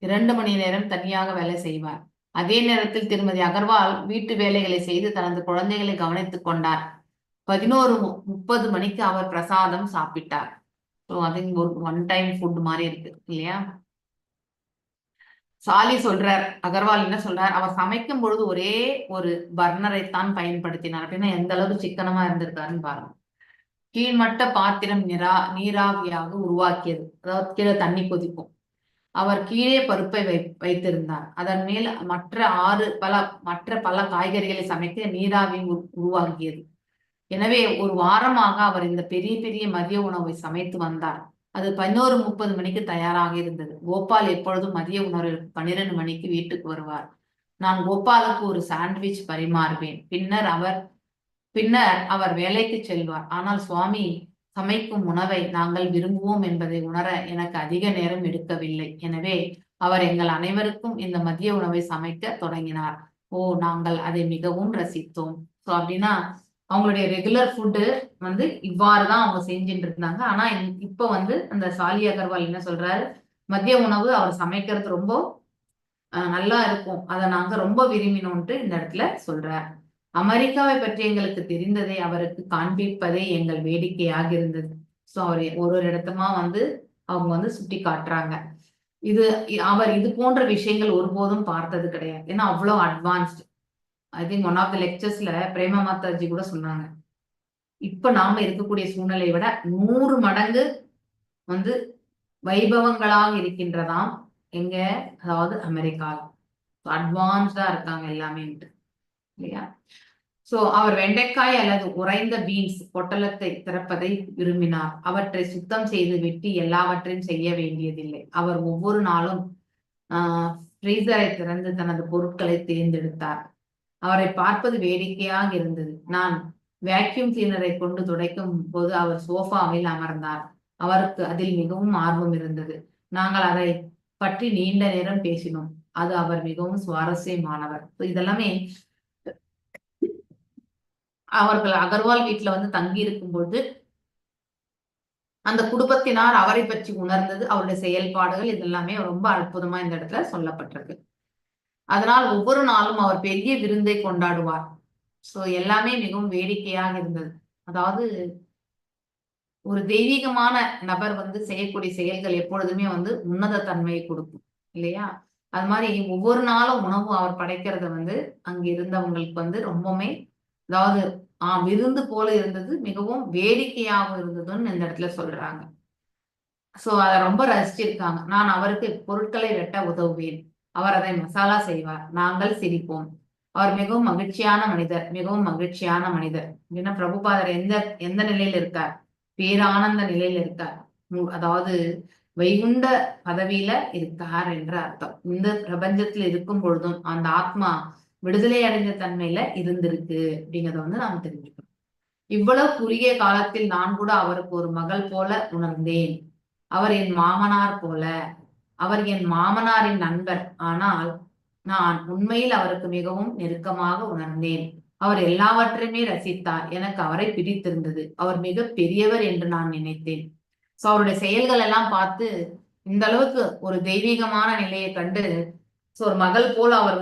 Speaker 3: 2 மணி நேரம் தனியாக வேலை செய்வார். அதே நேரத்தில் திருமதி அகர்வால் வீட்டு வேலைகளை செய்து தனது குழந்தைகளை கவனித்துக் கொண்டார். 11:30 மணிக்கு அவர் பிரசாதம் சாப்பிட்டார். ஸோ அது ஒரு ஒன் டைம் ஃபுட் மாதிரி இருக்கு இல்லையா? சாலி சொல்றார், அகர்வால் என்ன சொல்றார், அவர் சமைக்கும் பொழுது ஒரே ஒரு பர்னரை தான் பயன்படுத்தினார். அப்படின்னா எந்த அளவுக்கு சிக்கனமா இருந்திருக்காருன்னு பாருங்க. கீழ்மட்ட பாத்திரம் நீராவியாக உருவாக்கியது, அதாவது கீழே தண்ணி கொதிக்கும். அவர் கீழே பருப்பை வைத்திருந்தார். அதன் மேல் மற்ற பல காய்கறிகளை சமைக்க நீராவி உருவாகியது. எனவே ஒரு வாரமாக அவர் இந்த பெரிய பெரிய மதிய உணவை சமைத்து வந்தார். அது 11:30 மணிக்கு தயாராக இருந்தது. கோபால் எப்பொழுதும் மதிய உணவு 12 மணிக்கு வீட்டுக்கு வருவார். நான் கோபாலுக்கு ஒரு சாண்ட்விச் பரிமாறுவேன். பின்னர் அவர் வேலைக்கு செல்வார். ஆனால் சுவாமி சமைக்கும் உணவை நாங்கள் விரும்புவோம் என்பதை உணர எனக்கு அதிக நேரம் எடுக்கவில்லை. எனவே அவர் எங்கள் அனைவருக்கும் இந்த மதிய உணவை சமைக்க தொடங்கினார். நாங்கள் அதை மிகவும் ரசித்தோம். ஸோ அப்படின்னா அவங்களுடைய ரெகுலர் ஃபுட்டு இவ்வாறுதான் அவங்க செஞ்சுட்டு இருந்தாங்க. ஆனா இப்ப அந்த சாலி அகர்வால் என்ன சொல்றாரு, மதிய உணவு அவர் சமைக்கிறது ரொம்ப நல்லா இருக்கும், அதை நாங்க ரொம்ப விரும்பினோன்ட்டு இந்த இடத்துல சொல்றார். அமெரிக்காவை பற்றி எங்களுக்கு தெரிந்ததை அவருக்கு காண்பிப்பதே எங்கள் வேடிக்கையாக இருந்தது. ஸோ அவர் ஒரு இடத்துமா அவங்க சுட்டி காட்டுறாங்க. அவர் இது போன்ற விஷயங்கள் ஒருபோதும் பார்த்தது கிடையாது. ஏன்னா அவ்வளவு advanced. I think one of the லெக்சர்ஸ்ல பிரேமா மாதாஜி கூட சொன்னாங்க, இப்ப நாம இருக்கக்கூடிய சூழ்நிலையை விட 100 மடங்கு வைபவங்களாக இருக்கின்றதாம் எங்க, அதாவது அமெரிக்கா. அட்வான்ஸ்டா இருக்காங்க எல்லாமே இல்லையா? சோ அவர் வெண்டைக்காய் அல்லது உறைந்த பீன்ஸ் பொட்டலத்தை திறப்பதை விரும்பினார். அவற்றை சுத்தம் செய்து வெட்டி எல்லாவற்றையும் செய்ய வேண்டியதில்லை. அவர் ஒவ்வொரு நாளும் ஃப்ரீசரை திறந்து தனது பொருட்களை தேர்ந்தெடுத்தார். அவரை பார்ப்பது வேடிக்கையாக இருந்தது. நான் வேக்யூம் கிளீனரை கொண்டு துடைக்கும் போது அவர் சோஃபாவில் அமர்ந்தார். அவருக்கு அதில் மிகவும் ஆர்வம் இருந்தது. நாங்கள் அதை பற்றி நீண்ட நேரம் பேசினோம். அது அவர் மிகவும் சுவாரஸ்யமானவர். இதெல்லாமே அவர்கள் அகர்வால் வீட்டுல தங்கி இருக்கும்போது அந்த குடும்பத்தினார் அவரை பற்றி உணர்ந்தது, அவருடைய செயல்பாடுகள் இதெல்லாமே ரொம்ப அற்புதமா இந்த இடத்துல சொல்லப்பட்டிருக்கு. அதனால் ஒவ்வொரு நாளும் அவர் பெரிய விருந்தை கொண்டாடுவார். சோ எல்லாமே மிகவும் வேடிக்கையாக இருந்தது. அதாவது ஒரு தெய்வீகமான நபர் செய்யக்கூடிய செயல்கள் எப்பொழுதுமே உன்னத தன்மையை கொடுக்கும் இல்லையா? அது மாதிரி ஒவ்வொரு நாளும் உணவு அவர் படைக்கிறத அங்க இருந்தவங்களுக்கு ரொம்பவுமே, அதாவது விருந்து போல இருந்தது, மிகவும் வேடிக்கையாக இருந்ததுன்னு இந்த இடத்துல சொல்றாங்க. சோ அதை ரொம்ப ரசிச்சிருக்காங்க. நான் அவருக்கு பொருட்களை வெட்ட உதவுவேன். அவர் அதை மசாலா செய்வார். நாங்கள் சிரிப்போம். அவர் மிகவும் மகிழ்ச்சியான மனிதர். அப்படின்னா பிரபுபாதர் எந்த நிலையில இருக்கார்? பேரானந்த நிலையில இருக்கார். அதாவது வைகுண்ட பதவியில இருக்கார் என்ற அர்த்தம். இந்த பிரபஞ்சத்துல இருக்கும் பொழுதும் அந்த ஆத்மா விடுதலை அடைஞ்ச தன்மையில இருந்திருக்கு அப்படிங்கிறத நாம தெரிஞ்சுக்கணும். இவ்வளவு குறுகிய காலத்தில் நான் கூட அவருக்கு ஒரு மகள் போல உணர்ந்தேன். அவர் என் மாமனார் போல. அவர் என் மாமனாரின் நண்பர். ஆனால் நான் உண்மையில் அவருக்கு மிகவும் நெருக்கமாக உணர்ந்தேன். அவர் எல்லாவற்றையுமே ரசித்தார். எனக்கு அவரை பிடித்திருந்தது. அவர் மிக பெரியவர் என்று நான் நினைத்தேன். சோ அவருடைய செயல்கள் எல்லாம் பார்த்து இந்த அளவுக்கு ஒரு தெய்வீகமான நிலையை கண்டு ஒரு மகள் போல அவர்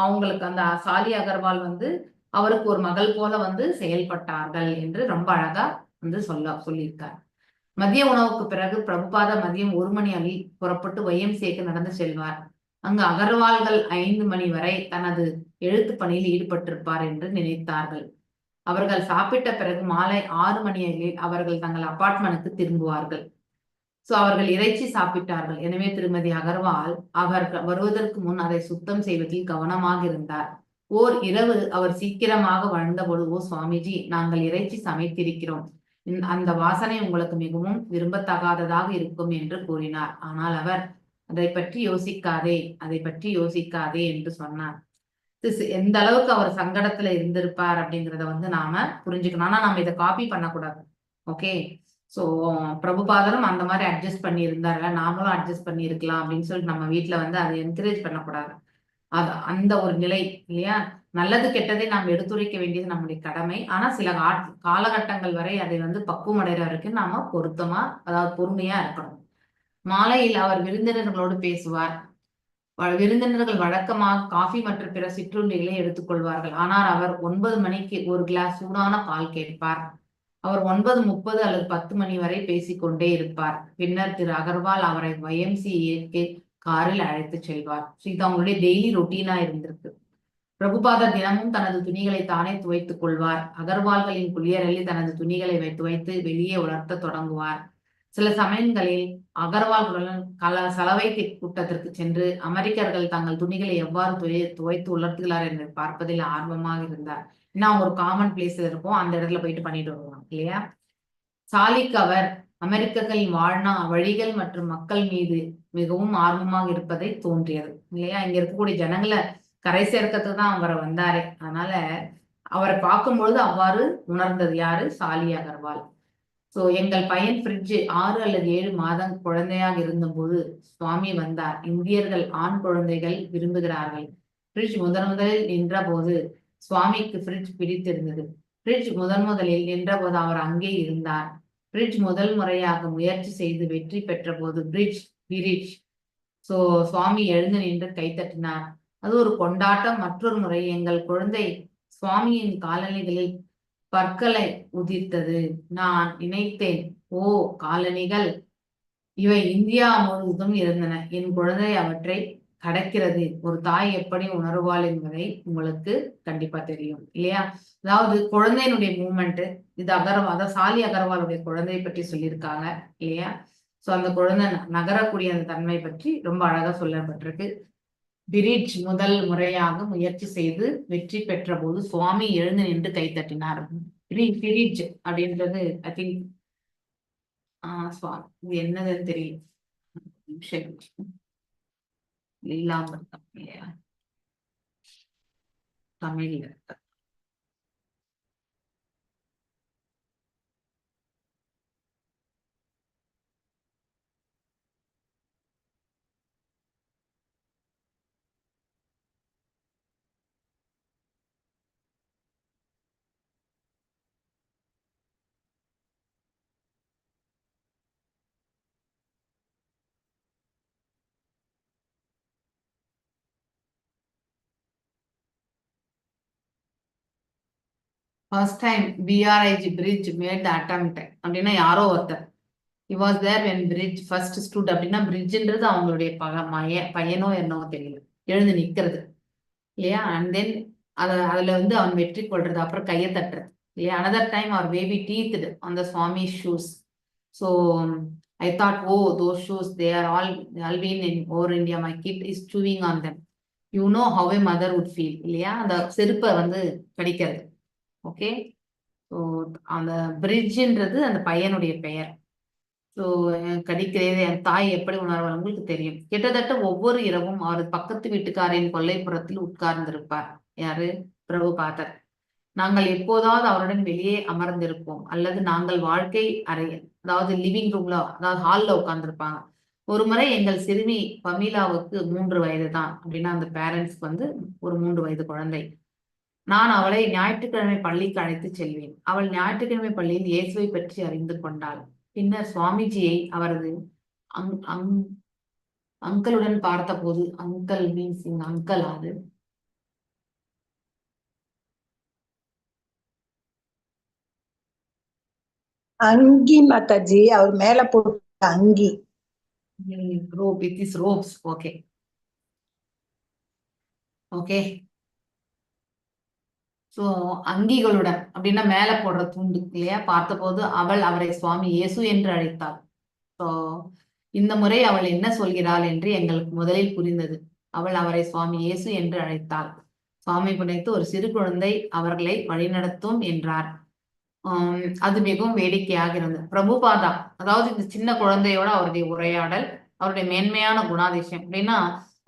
Speaker 3: அவங்களுக்கு அந்த சாலி அகர்வால் அவருக்கு ஒரு மகள் போல செயல்பட்டார்கள் என்று ரொம்ப அழகா சொல்லியிருக்கார். மதிய உணவுக்கு பிறகு பிரபுபாத மதியம் 1 மணி அளவில் புறப்பட்டு YMCAக்கு நடந்து செல்வார். அங்கு அகர்வால்கள் 5 மணி வரை தனது எழுத்து பணியில் ஈடுபட்டிருப்பார் என்று நினைத்தார்கள். அவர்கள் சாப்பிட்ட பிறகு மாலை 6 மணி அளவில் அவர்கள் தங்கள் அபார்ட்மெண்ட்டுக்கு திரும்புவார்கள். சோ அவர்கள் இறைச்சி சாப்பிட்டார்கள். எனவே திருமதி அகர்வால் அவர்கள் வருவதற்கு முன் அதை சுத்தம் செய்வதில் கவனமாக இருந்தார். ஓர் இரவு அவர் சீக்கிரமாக வந்தபொழுது, சுவாமிஜி, நாங்கள் இறைச்சி சமைத்திருக்கிறோம். அந்த வாசனை உங்களுக்கு மிகவும் விரும்பத்தகாததாக இருக்கும் என்று கூறினார். ஆனால் அவர் அதை பற்றி யோசிக்காதே என்று சொன்னார். எந்த அளவுக்கு அவர் சங்கடத்துல இருந்திருப்பார் அப்படிங்கிறத நாம புரிஞ்சுக்கணும். ஆனா நம்ம இதை காப்பி பண்ணக்கூடாது. ஓகே, ஸோ பிரபுபாதரும் அந்த மாதிரி அட்ஜஸ்ட் பண்ணி இருந்தார்ல, நாமளும் அட்ஜஸ்ட் பண்ணி இருக்கலாம் அப்படின்னு சொல்லிட்டு நம்ம வீட்ல வந்து அதை என்கரேஜ் பண்ணக்கூடாது. அது அந்த ஒரு நிலை இல்லையா? நல்லது கெட்டதை நாம் எடுத்துரைக்க வேண்டியது நம்முடைய கடமை. ஆனா சில காலகட்டங்கள் வரை அதை வந்து பக்குவம் அடைகிற வரைக்கும் நாம பொருத்தமா, அதாவது பொறுமையா இருக்கணும். மாலையில் அவர் விருந்தினர்களோடு பேசுவார். விருந்தினர்கள் வழக்கமாக காஃபி மற்றும் பிற சிற்றுண்டிகளை எடுத்துக்கொள்வார்கள். ஆனால் அவர் 9 மணிக்கு ஒரு கிளாஸ் சூடான பால் கேட்பார். அவர் 9:30 அல்லது 10 மணி வரை பேசிக்கொண்டே இருப்பார். பின்னர் திரு அகர்வால் அவரை YMCA காரில் அழைத்து செல்வார். இது அவங்களுடைய டெய்லி ரொட்டீனா இருந்திருக்கு. பிரபுபாதர் தினமும் தனது துணிகளை தானே துவைத்துக் கொள்வார். அகர்வால்களின் குளியலில் தனது துணிகளை துவைத்து வெளியே உலர்த்த தொடங்குவார். சில சமயங்களில் அகர்வால்களுடன் சலவை கூட்டத்திற்கு சென்று அமெரிக்கர்கள் தங்கள் துணிகளை எவ்வாறு துவைத்து உலர்த்துகிறார் என்று பார்ப்பதில் ஆர்வமாக இருந்தார். ஏன்னா அவங்க ஒரு காமன் பிளேஸ்ல இருக்கும், அந்த இடத்துல போயிட்டு பண்ணிட்டு வருவாங்க இல்லையா? சாலிக்கு அவர் அமெரிக்கர்களின் வழிகள் மற்றும் மக்கள் மீது மிகவும் ஆர்வமாக இருப்பதை தோன்றியது இல்லையா? இங்க இருக்கக்கூடிய ஜனங்களை கரை சேர்க்கறதுக்கு தான் அவரை வந்தாரு. அதனால அவரை பார்க்கும்பொழுது அவ்வாறு உணர்ந்தது யாரு? சாலி அகர்வால். சோ எங்கள் பையன் ஃப்ரிட்ஜ் 6 அல்லது 7 மாதம் குழந்தையாக இருந்தபோது சுவாமி வந்தார். இந்தியர்கள் ஆண் குழந்தைகள் விரும்புகிறார்கள். ஃப்ரிட்ஜ் முதலில் நின்ற போது சுவாமிக்கு ஃப்ரிட்ஜ் பிடித்திருந்தது. ஃப்ரிட்ஜ் முதலில் நின்ற போது அவர் அங்கே இருந்தார். ஃப்ரிட்ஜ் முதல் முறையாக முயற்சி செய்து வெற்றி பெற்ற போது பிரிட்ஜ் சோ சுவாமி எழுந்து நின்று கைத்தட்டினார். அது ஒரு கொண்டாட்டம். மற்றொரு முறை எங்கள் குழந்தை சுவாமியின் காலணிகளில் பற்களை உதிர்த்தது. நான் நினைத்தேன், ஓ காலணிகள், இவை இந்தியா முழுவதும் இருந்தன. என் குழந்தை அவற்றை கடக்கிறது. ஒரு தாய் எப்படி உணர்வாள் என்பதை உங்களுக்கு கண்டிப்பா தெரியும் இல்லையா? அதாவது குழந்தையினுடைய மூமெண்ட் இது. அதாவது சாலி அகர்வாலுடைய குழந்தையை பற்றி சொல்லியிருக்காங்க இல்லையா? சோ அந்த குழந்தை நகரக்கூடிய அந்த தன்மை பற்றி ரொம்ப அழகா சொல்லப்பட்டிருக்கு. பிரிட்ஜ் முதல் முறையாக முயற்சி செய்து வெற்றி பெற்ற போது சுவாமி எழுந்து நின்று கைத்தட்டினார். பிரிட்ஜ் அப்படின்றது ஐ திங்க் இது என்னதுன்னு தெரியல. லீலாமிருதம் இல்லையா? தமிழ்ல first time BRIG bridge made the attempt அப்படின்னா யாரோ ஒருத்தர். He was there when bridge first stood அப்படின்னா பிரிட்ஜ்ன்றது அவங்களுடைய பையனோ என்னவோ தெரியல, எழுந்து நிக்கிறது இல்லையா? அண்ட் தென் அதுல வந்து அவன் வெற்றி கொள்றது, அப்புறம் கையை தட்டுறது இல்லையா? Another time our baby teethed on the Swami shoes. So I thought, oh those shoes they are all been in over India, my kid is chewing on them. You know how a mother would feel இல்லையா? அந்த செருப்பை வந்து கடிக்கிறது. Okay, so அந்த பிரிட்ஜ்ன்றது அந்த பையனுடைய பெயர். So கடிக்கிறதே என் தாய் எப்படி உணர்வார் உங்களுக்கு தெரியும். கிட்டத்தட்ட ஒவ்வொரு இரவும் அவர் பக்கத்து வீட்டுக்காரின் கொல்லைப்புறத்தில் உட்கார்ந்திருப்பார். யாரு? பிரபுபாதர். நாங்கள் எப்போதாவது அவருடன் வெளியே அமர்ந்திருப்போம், அல்லது நாங்கள் வாழ்க்கை அறை, அதாவது லிவிங் ரூம்ல, அதாவது ஹால்ல உட்கார்ந்துருப்பாங்க. ஒரு முறை எங்கள் சிறுமி பமீலாவுக்கு 3 வயது தான். அப்படின்னா அந்த பேரண்ட்ஸ்க்கு வந்து ஒரு 3 வயது குழந்தை. நான் அவளை ஞாயிற்றுக்கிழமை பள்ளிக்கு அழைத்து செல்வேன். அவள் ஞாயிற்றுக்கிழமை பள்ளியில் இயேசுவை பற்றி அறிந்து கொண்டாள். பின்னர் சுவாமிஜியை அவரது அங்கிளுடன் பார்த்த போது, அங்கிள் மீன்ஸ் அங்கிள், அது
Speaker 7: அங்கி மாதாஜி, அவர் மேல போட்ட அங்கி.
Speaker 3: robe, it is robes. Okay. Okay, so அங்கிகளுடன் அப்படின்னா மேல போடுற துண்டு இல்லையா? பார்த்தபோது அவள் அவரை சுவாமி இயேசு என்று அழைத்தாள். சோ இந்த முறை அவள் என்ன சொல்கிறாள் என்று எங்களுக்கு முதலில் புரிந்தது. அவள் அவரை சுவாமி இயேசு என்று அழைத்தாள். சுவாமி புனைத்து ஒரு சிறு குழந்தை அவர்களை வழிநடத்தும் என்றார். அது மிகவும் வேடிக்கையாக இருந்தது. பிரபுபாதா, அதாவது இந்த சின்ன குழந்தையோட அவருடைய உரையாடல், அவருடைய மேன்மையான குணாதிசயம் அப்படின்னா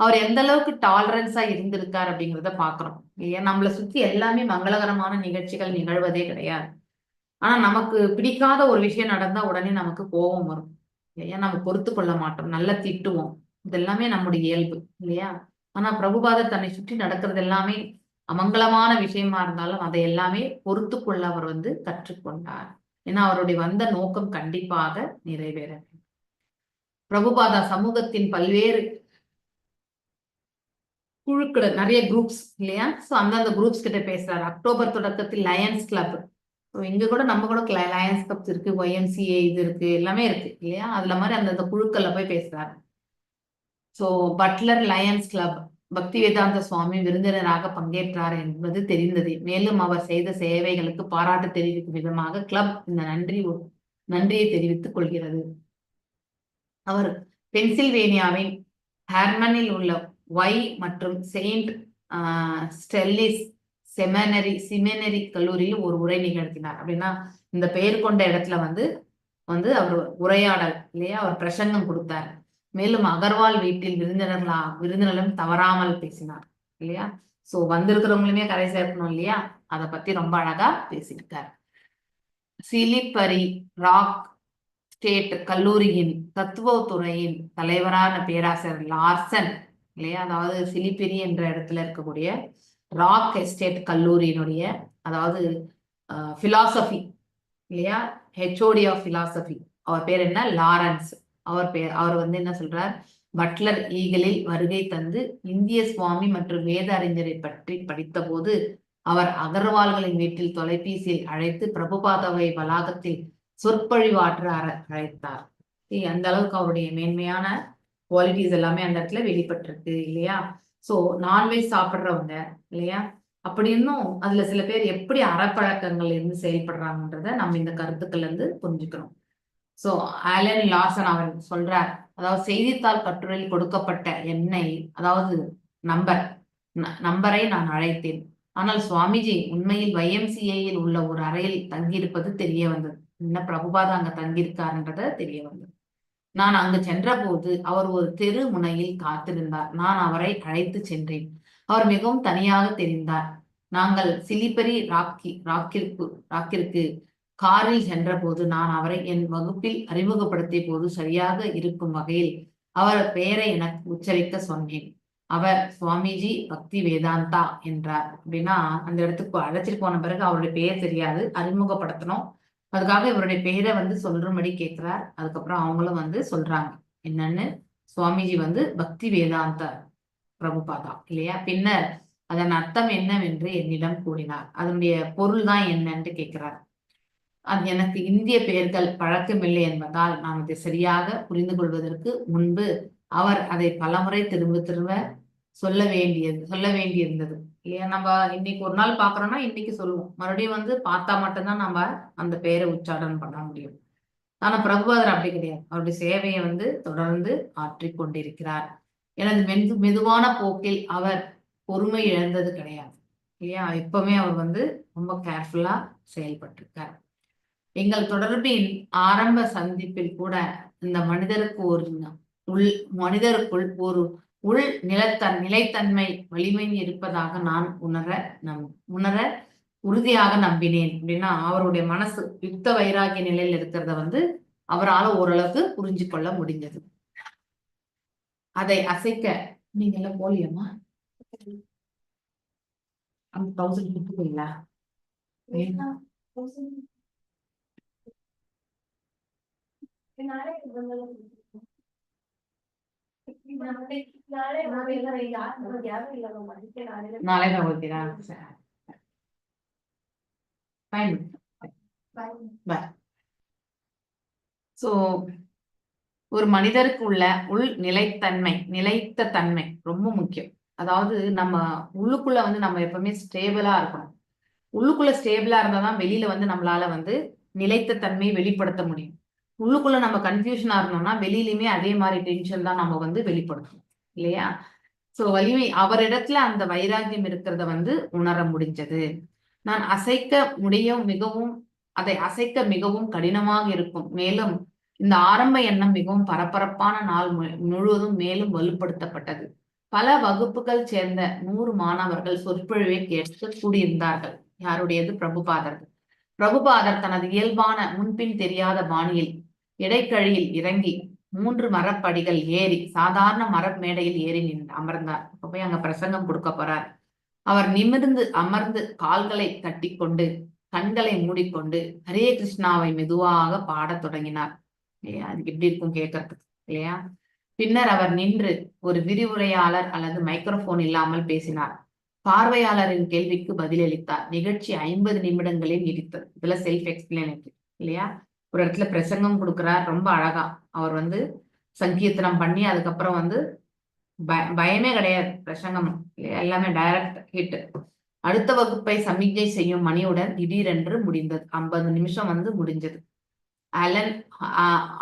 Speaker 3: அவர் எந்த அளவுக்கு டாலரன்ஸா இருந்திருக்கார் அப்படிங்கிறத பாக்குறோம் இல்லையா? நம்மளை சுத்தி எல்லாமே மங்களகரமான நிகழ்ச்சிகள் நிகழ்வதே கிடையாது. ஆனா நமக்கு பிடிக்காத ஒரு விஷயம் நடந்தா உடனே நமக்கு கோபம் வரும் இல்லையா, நம்ம பொறுத்து கொள்ள மாட்டோம், நல்லா திட்டுவோம். இதெல்லாமே நம்முடைய இயல்பு இல்லையா. ஆனா பிரபுபாதர் தன்னை சுற்றி நடக்கிறது எல்லாமே அமங்கலமான விஷயமா இருந்தாலும் அதை எல்லாமே பொறுத்து கொள்ள அவர் கற்றுக்கொண்டார். ஏன்னா அவருடைய வந்த நோக்கம் கண்டிப்பாக நிறைவேற வேண்டும். பிரபுபாதா சமூகத்தின் பல்வேறு குழுக்கள், நிறைய குரூப்ஸ் இல்லையா, சோ அந்தந்த குரூப்ஸ் கிட்ட பேசுறாரு. அக்டோபர் தொடக்கத்தில் லயன்ஸ் கிளப், இங்க கூட நம்ம கூட லயன்ஸ் கிளப்ஸ் இருக்கு, YMCA இது இருக்கு, எல்லாமே இருக்கு இல்லையா. அதுல மாதிரி அந்தந்த குழுக்கள்ல போய் பேசுறாரு. சோ பட்லர் லயன்ஸ் கிளப் பக்தி வேதாந்த சுவாமி விருந்தினராக பங்கேற்றார் என்பது தெரிந்தது. மேலும் அவர் செய்த சேவைகளுக்கு பாராட்டு தெரிவிக்கும் விதமாக கிளப் இந்த நன்றியை தெரிவித்துக் கொள்கிறது. அவர் பென்சில்வேனியாவின் ஹெர்மனில் உள்ள ஒய் மற்றும் செயின்ட் ஸ்டெல்லிஸ் செமினரி கல்லூரியில் ஒரு உரை நிகழ்த்தினார். அப்படின்னா இந்த பெயர் கொண்ட இடத்துல அவர் உரையாடல் இல்லையா, அவர் பிரசங்கம் கொடுத்தார். மேலும் அகர்வால் வீட்டில் விருந்தினர்களும் தவறாமல் பேசினார் இல்லையா. சோ வந்திருக்கிறவங்களுமே கரை சேர்க்கணும் இல்லையா, அதை பத்தி ரொம்ப அழகா பேசியிருக்கார். சிலிப்பரி ராக் ஸ்டேட் கல்லூரியின் தத்துவத்துறையின் தலைவரான பேராசிரியர் லார்சன் இல்லையா, அதாவது சிலிப்பெரி என்ற இடத்துல இருக்கக்கூடிய ராக் எஸ்டேட் கல்லூரியினுடைய அதாவது பிலாசபி இல்லையா, HOD ஆஃப் பிலாசபி, அவர் பேர் என்ன, லாரன்ஸ். அவர் என்ன சொல்றார், பட்லர் ஈகலில் வருகை தந்து இந்திய சுவாமி மற்றும் வேத அறிஞரை பற்றி படித்த போது அவர் அகர்வால்களின் வீட்டில் தொலைபேசியில் அழைத்து பிரபுபாதாவை வளாகத்தில் சொற்பொழிவாற்ற அழைத்தார். அந்த அளவுக்கு அவருடைய மேன்மையான குவாலிட்டிஸ் எல்லாமே அந்த இடத்துல வெளிப்பட்டிருக்கு இல்லையா. சோ நான்வெஜ் சாப்பிட்றவங்க இல்லையா, அப்படி இன்னும் அதுல சில பேர் எப்படி அறப்பழக்கங்கள் இருந்து செயல்படுறாங்கன்றத நம்ம இந்த கருத்துக்கள் புரிஞ்சுக்கிறோம். சோ ஆலன் லார்சன் அவர் சொல்றார், அதாவது செய்தித்தாள் கட்டுரையில் கொடுக்கப்பட்ட எண்ணை, அதாவது நம்பரை நான் அழைத்தேன். ஆனால் சுவாமிஜி உண்மையில் YMCAயில் உள்ள ஒரு அறையில் தங்கியிருப்பது தெரிய வந்தது. என்ன பிரபுபாதா அங்க தங்கியிருக்காருன்றத தெரிய வந்தது. நான் அங்கு சென்ற போது அவர் ஒரு தெரு முனையில் காத்திருந்தார். நான் அவரை அழைத்து சென்றேன். அவர் மிகவும் தனியாக தெரிந்தார். நாங்கள் சிலிப்பரி ராக்கிற்கு காரில் சென்ற போது நான் அவரை என் வகுப்பில் அறிமுகப்படுத்திய போது சரியாக இருக்கும் வகையில் அவர் பெயரை எனக்கு உச்சரிக்க சொன்னேன். அவர் சுவாமிஜி பக்தி வேதாந்தா என்றார். அப்படின்னா அந்த இடத்துக்கு அழைச்சிட்டு போன பிறகு அவருடைய பெயர் தெரியாது, அறிமுகப்படுத்தணும், அதுக்காக இவருடைய பெயரை சொல்றபடி கேட்கிறார். அதுக்கப்புறம் அவங்களும் சொல்றாங்க என்னன்னு, சுவாமிஜி பக்தி வேதாந்த பிரபுபாதா இல்லையா. பின்னர் அதன் அர்த்தம் என்னவென்று என்னிடம் கூறினார். அதனுடைய பொருள் தான் என்னன்னு கேட்கிறார். அது எனக்கு இந்திய பெயர்கள் பழக்கமில்லை என்பதால் நான் அதை சரியாக புரிந்து கொள்வதற்கு முன்பு அவர் அதை பலமுறை திரும்ப சொல்ல வேண்டியிருந்தது இல்லையா. நம்ம இன்னைக்கு ஒரு நாள் பாக்குறோம்னா இன்னைக்கு சொல்லுவோம், மறுபடியும் பார்த்தா மட்டும்தான் நம்ம அந்த பெயரை உச்சாரணம் பண்ண முடியும். ஆனா பிரபுபாதர் அப்படி கிடையாது. அவருடைய சேவையை தொடர்ந்து ஆற்றிக் கொண்டிருக்கிறார். எனது மெதுவான போக்கில் அவர் பொறுமை இழந்தது கிடையாது இல்லையா. எப்பவுமே அவர் ரொம்ப கேர்ஃபுல்லா செயல்பட்டிருக்கார். எங்கள் தொடர்பின் ஆரம்ப சந்திப்பில் கூட இந்த மனிதருக்குள் ஒரு உள் நிலைத்தன்மை வலிமை இருப்பதாக நான் உணர உறுதியாக நம்பினேன். அப்படின்னா அவருடைய மனசு யுக்த வைராகிய நிலையில் இருக்கிறத அவரால் ஓரளவுக்கு புரிஞ்சு கொள்ள முடிஞ்சது. அதை அசைக்க நீங்க எல்லாம் போலியம்மா அந்த 1000 கொடுத்துக்கீங்களா? நாளை போகிறா. சோ ஒரு மனிதருக்கு உள்ள நிலைத்த தன்மை ரொம்ப முக்கியம். அதாவது நம்ம உள்ளுக்குள்ள நம்ம எப்பவுமே ஸ்டேபிளா இருக்கணும். உள்ளுக்குள்ள ஸ்டேபிளா இருந்தாதான் வெளியில நம்மளால நிலைத்த தன்மையை வெளிப்படுத்த முடியும். உள்ளுக்குள்ள நம்ம கன்ஃபியூஷனா இருந்தோம்னா வெளியிலுமே அதே மாதிரி டென்ஷன் தான் நம்ம வெளிப்படுத்தணும் இல்லையா. சோ வலிமை அவரிடத்துல அந்த வைராக்கியம் இருக்கிறத உணர முடிஞ்சது. நான் அதை அசைக்க மிகவும் கடினமாக இருக்கும். மேலும் இந்த ஆரம்ப எண்ணம் மிகவும் பரபரப்பான நாள் முழுவதும் மேலும் வலுப்படுத்தப்பட்டது. பல வகுப்புகள் சேர்ந்த 100 மாணவர்கள் சொற்பொழிவை கேட்க கூடியிருந்தார்கள். யாருடையது? பிரபுபாதர்கள். பிரபுபாதர் தனது இயல்பான முன்பின் தெரியாத பாணியில் இடைக்கழியில் இறங்கி 3 மரப்படிகள் ஏறி சாதாரண மேடையில் ஏறி அமர்ந்தார். இப்ப போய் அங்க பிரசங்கம் கொடுக்க போறார். அவர் நிமிர்ந்து அமர்ந்து கால்களை கட்டிக்கொண்டு கண்களை மூடிக்கொண்டு ஹரே கிருஷ்ணாவை மெதுவாக பாடத் தொடங்கினார். இல்லையா? அதுக்கு எப்படி இருக்கும் கேட்கறதுக்கு இல்லையா? பின்னர் அவர் நின்று ஒரு விரிவுரையாளர் அல்லது மைக்ரோபோன் இல்லாமல் பேசினார். பார்வையாளரின் கேள்விக்கு பதிலளித்தார். நிகழ்ச்சி 50 நிமிடங்களில் நீடித்தது. இதுல செல்ஃப் எக்ஸ்பிளனேட்டரி இல்லையா? ஒரு இடத்துல பிரசங்கம் கொடுக்கிறார், ரொம்ப அழகா. அவர் சங்கீர்த்தனம் பண்ணி அதுக்கப்புறம் பயமே கிடையாது பிரசங்கம் இல்லையா? எல்லாமே டைரக்ட் ஹிட். அடுத்த வகுப்பை சமிக்ஞை செய்யும் மணியுடன் திடீரென்று முடிந்தது. 50 நிமிஷம் முடிஞ்சது.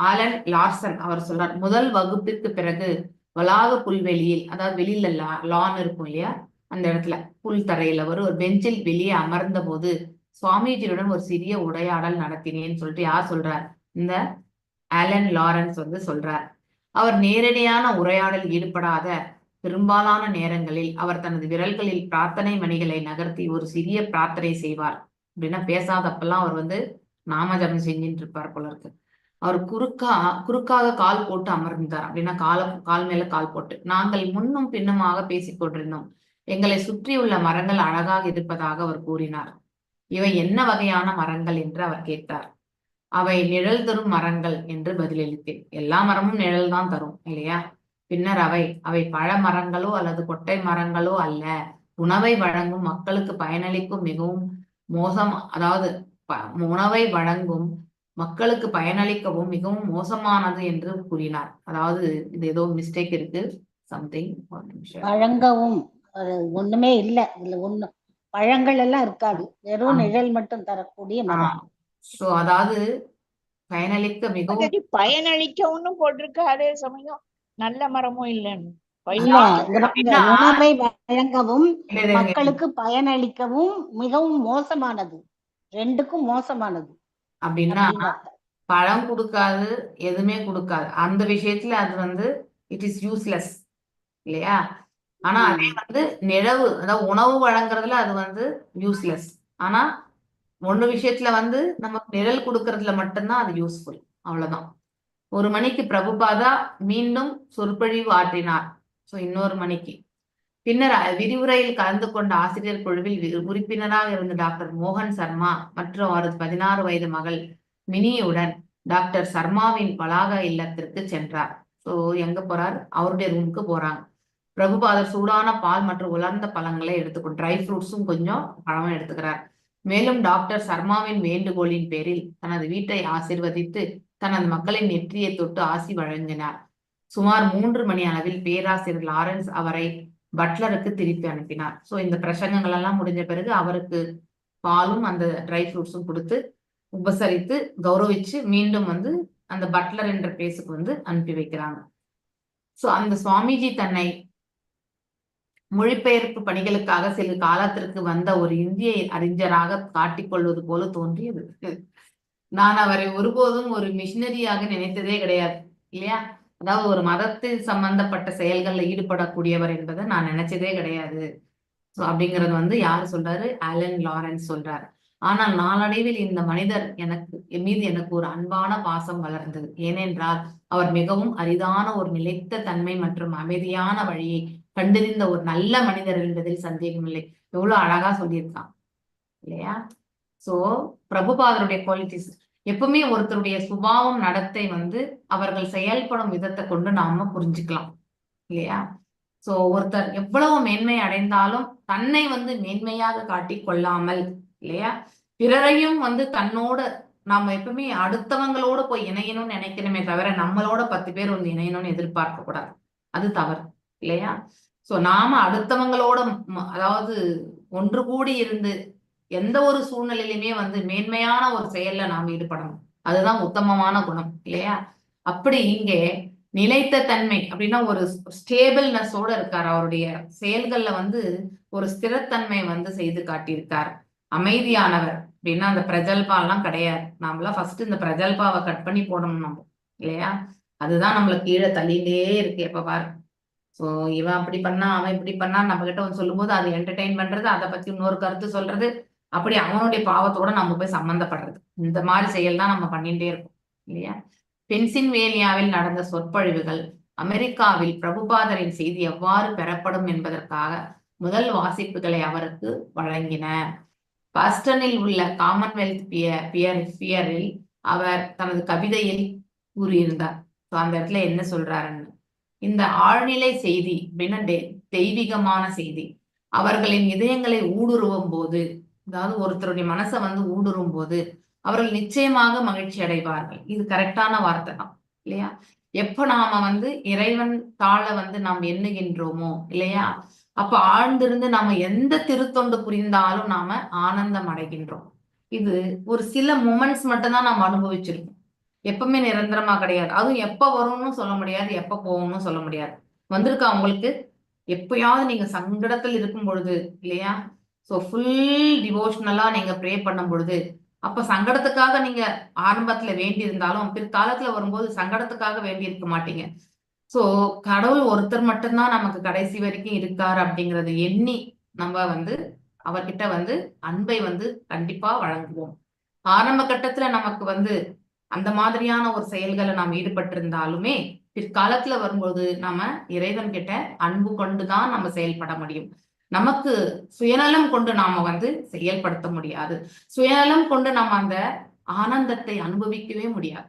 Speaker 3: ஆலன் லார்சன் அவர் சொல்றார், முதல் வகுப்பிற்கு பிறகு வளாக புல்வெளியில், அதாவது வெளியில லான் இருக்கும் இல்லையா, அந்த இடத்துல புல் தரையில ஒரு பெஞ்சில் வெளியே அமர்ந்த போது சுவாமிஜியுடன் ஒரு சிறிய உரையாடல் நடத்தினேன்னு சொல்லிட்டு யார் சொல்றார்? இந்த ஆலன் லாரன்ஸ் சொல்றார். அவர் நேரடியான உரையாடலில் ஈடுபடாத பெரும்பாலான நேரங்களில் அவர் தனது விரல்களில் பிரார்த்தனை மணிகளை நகர்த்தி ஒரு சிறிய பிரார்த்தனை செய்வார். அப்படின்னா பேசாதப்பெல்லாம் அவர் நாமஜபம் செஞ்சுட்டு இருப்பார் போல இருக்கு. அவர் குறுக்காக கால் போட்டு அமர்ந்தார். அப்படின்னா கால் மேல கால் போட்டு. நாங்கள் முன்னும் பின்னுமாக பேசிக் கொண்டிருந்தோம். எங்களை சுற்றியுள்ள மரங்கள் அழகாக இருப்பதாக அவர் கூறினார். இவை என்ன வகையான மரங்கள் என்று அவர் கேட்டார். அவை நிழல் தரும் மரங்கள் என்று பதிலளித்தேன். எல்லா மரமும் நிழல் தான் தரும் இல்லையா? பின்னர் அவை பழ மரங்களோ அல்லது கொட்டை மரங்களோ அல்ல, உணவை வழங்கும் மக்களுக்கு பயனளிக்கும் மிகவும் உணவை வழங்கும் மக்களுக்கு பயனளிக்கவும் மிகவும் மோசமானது என்று கூறினார். அதாவது இது ஏதோ மிஸ்டேக் இருக்கு, சம்திங்.
Speaker 5: வழங்கவும் ஒண்ணுமே இல்ல, இதுல ஒண்ணு பழங்கள் எல்லாம் இருக்காது, வெறும் நிழல் மட்டும் தரக்கூடிய மரம்.
Speaker 3: சோ அதாவது பயனளிக்க மிகவும்
Speaker 2: பயனளிக்கவும் போட்டிருக்கு. அதே சமயம் நல்ல மரமும் இல்லைன்னு.
Speaker 5: உணவை வழங்கவும் மக்களுக்கு பயனளிக்கவும் மிகவும் மோசமானது, ரெண்டுக்கும் மோசமானது.
Speaker 3: அப்படின்னா பழம் கொடுக்காது, எதுவுமே கொடுக்காது. அந்த விஷயத்துல அது இட் இஸ் யூஸ்லெஸ் இல்லையா? ஆனா அதே நிழவு, அதாவது உணவு வழங்குறதுல அது யூஸ்லெஸ். ஆனா ஒண்ணு விஷயத்துல நமக்கு நிழல் கொடுக்கறதுல மட்டும்தான் அது யூஸ்ஃபுல். அவ்வளவுதான். 1 மணிக்கு பிரபுபாதா மீண்டும் சொற்பொழிவு ஆற்றினார். சோ இன்னொரு மணிக்கு பின்னர் விரிவுரையில் கலந்து கொண்ட ஆசிரியர் குழுவில் உறுப்பினராக இருந்த டாக்டர் மோகன் சர்மா மற்றும் அவரது 16 வயது மகள் மினியுடன் டாக்டர் சர்மாவின் வளாக இல்லத்திற்கு சென்றார். சோ எங்க போறார்? அவருடைய ரூமுக்கு போறாங்க. பிரபுபாதர் சூடான பால் மற்றும் உலர்ந்த பழங்களை எடுத்துக்கொண்டு ட்ரை ஃப்ரூட்ஸும் கொஞ்சம் பழமும் எடுத்துக்கிறார். மேலும் டாக்டர் சர்மாவின் வேண்டுகோளின் பேரில் தனது வீட்டை ஆசிர்வதித்து தனது மக்களின் நெற்றியை தொட்டு ஆசி வழங்கினார். சுமார் 3 மணி அளவில் பேராசிரியர் லாரன்ஸ் அவரை பட்லருக்கு திருப்பி அனுப்பினார். சோ இந்த பிரசங்கங்கள் எல்லாம் முடிஞ்ச பிறகு அவருக்கு பாலும் அந்த ட்ரை ஃப்ரூட்ஸும் கொடுத்து உபசரித்து கௌரவிச்சு மீண்டும் அந்த பட்லர் என்ற பிளேஸுக்கு அனுப்பி வைக்கிறாங்க. சோ அந்த சுவாமிஜி தன்னை மொழிபெயர்ப்பு பணிகளுக்காக சில காலத்திற்கு வந்த ஒரு இந்திய அறிஞராக காட்டிக்கொள்வது போல தோன்றியது. நான் அவரை ஒருபோதும் ஒரு மிஷினரியாக நினைத்ததே கிடையாது இல்லையா? அதாவது ஒரு மதத்தில் சம்பந்தப்பட்ட செயல்கள்ல ஈடுபடக்கூடியவர் என்பதை நான் நினைச்சதே கிடையாது. சோ அப்படிங்கறது யாரு சொல்றாரு? ஆலன் லாரன்ஸ் சொல்றாரு. ஆனால் நாளடைவில் இந்த மனிதர் மீது எனக்கு ஒரு அன்பான பாசம் வளர்ந்தது. ஏனென்றால் அவர் மிகவும் அரிதான ஒரு நிலைத்த தன்மை மற்றும் அமைதியான வழியை கண்டறிந்த ஒரு நல்ல மனிதர் என்பதில் சந்தேகமில்லை. எவ்வளவு அழகா சொல்லியிருக்கான் இல்லையா? சோ பிரபுபாதருடைய குவாலிட்டிஸ் எப்பவுமே ஒருத்தருடைய சுபாவம் நடத்தை அவர்கள் செயல்படும் விதத்தை கொண்டு நாம புரிஞ்சுக்கலாம் இல்லையா? சோ ஒருத்தர் எவ்வளவு மேன்மை அடைந்தாலும் தன்னை மேன்மையாக காட்டிக் கொள்ளாமல் இல்லையா, பிறரையும் தன்னோட நாம எப்பவுமே அடுத்தவங்களோட போய் இணையணும்னு நினைக்கணுமே தவிர நம்மளோட 10 பேர் இணையணும்னு எதிர்பார்க்க கூடாது. அது தவறு இல்லையா? சோ நாம அடுத்தவங்களோட அதாவது ஒன்று கூடி இருந்து எந்த ஒரு சூழ்நிலையிலுமே மேன்மையான ஒரு செயல்ல நாம் ஈடுபடணும். அதுதான் உத்தமமான குணம் இல்லையா? அப்படி இங்கே நிலைத்த தன்மை அப்படின்னா ஒரு ஸ்டேபிள்னஸோட இருக்கார். அவருடைய செயல்கள்ல ஒரு ஸ்திரத்தன்மை செய்து காட்டியிருக்கார். அமைதியானவர் அப்படின்னா அந்த பிரஜல்பாலாம் கிடையாது. நாமளாம் ஃபர்ஸ்ட் இந்த பிரஜல்பாவை கட் பண்ணி போடணும் நம்ம இல்லையா? அதுதான் நம்மள கீழே தள்ளிட்டே இருக்கு எப்ப பாரு. சோ இவன் அப்படி பண்ணா அவன் இப்படி பண்ணா நம்ம கிட்ட சொல்லும் போது அது என்டர்டெயின் பண்றது, அதை பத்தி இன்னொரு கருத்து சொல்றது, அப்படி அவனுடைய பாவத்தோட நம்ம போய் சம்பந்தப்படுறது, இந்த மாதிரி செயல் தான் நம்ம பண்ணிட்டே இருக்கோம் இல்லையா? பென்சில்வேனியாவில் நடந்த சொற்பொழிவுகள் அமெரிக்காவில் பிரபுபாதரின் செய்தி எவ்வாறு பெறப்படும் என்பதற்காக முதல் வாசிப்புகளை அவருக்கு வழங்கின. பாஸ்டனில் உள்ள காமன்வெல்த் பியரில் அவர் தனது கவிதையில் கூறியிருந்தார். அந்த இடத்துல என்ன சொல்றாருன்னு, இந்த ஆழ்நிலை செய்தி அப்படின்னா தெய்வீகமான செய்தி அவர்களின் இதயங்களை ஊடுருவும் போது, அதாவது ஒருத்தருடைய மனசை வந்து ஊடுருவும் போது அவர்கள் நிச்சயமாக மகிழ்ச்சி அடைவார்கள். இது கரெக்டான வார்த்தை தான் இல்லையா? எப்ப நாம வந்து இறைவன் தாழ வந்து நாம் எண்ணுகின்றோமோ இல்லையா, அப்ப ஆழ்ந்திருந்து நாம எந்த திருத்தொண்டு புரிந்தாலும் நாம ஆனந்தம் அடைகின்றோம். இது ஒரு சில மொமெண்ட்ஸ் மட்டும்தான் நாம் அனுபவிச்சிருக்கோம், எப்பவுமே நிரந்தரமா கிடையாது. அதுவும் எப்ப வரும்னு சொல்ல முடியாது, எப்ப போகும்னு சொல்ல முடியாது. வந்திருக்கா உங்களுக்கு? எப்பயாவது நீங்க சங்கடத்தில் இருக்கும் பொழுது இல்லையா, ஸோ ஃபுல் டிவோஷனலா நீங்க ப்ரே பண்ணும் பொழுது, அப்ப சங்கடத்துக்காக நீங்க ஆரம்பத்துல வேண்டி இருந்தாலும் பிற்காலத்துல வரும்போது சங்கடத்துக்காக வேண்டி இருக்க மாட்டீங்க. சோ கடவுள் ஒருத்தர் மட்டும்தான் நமக்கு கடைசி வரைக்கும் இருக்காரு அப்படிங்கறது எண்ணி நம்ம வந்து அவர்கிட்ட வந்து அன்பை வந்து கண்டிப்பா வழங்குவோம். ஆரம்ப கட்டத்துல நமக்கு வந்து அந்த மாதிரியான ஒரு செயல்களை நாம் ஈடுபட்டிருந்தாலுமே பிற்காலத்துல வரும்போது நம்ம இறைவன் கிட்ட அன்பு கொண்டுதான் நம்ம செயல்பட முடியும். நமக்கு சுயநலம் கொண்டு நாம வந்து செயல்படுத்த முடியாது. சுயநலம் கொண்டு நம்ம அந்த ஆனந்தத்தை அனுபவிக்கவே முடியாது.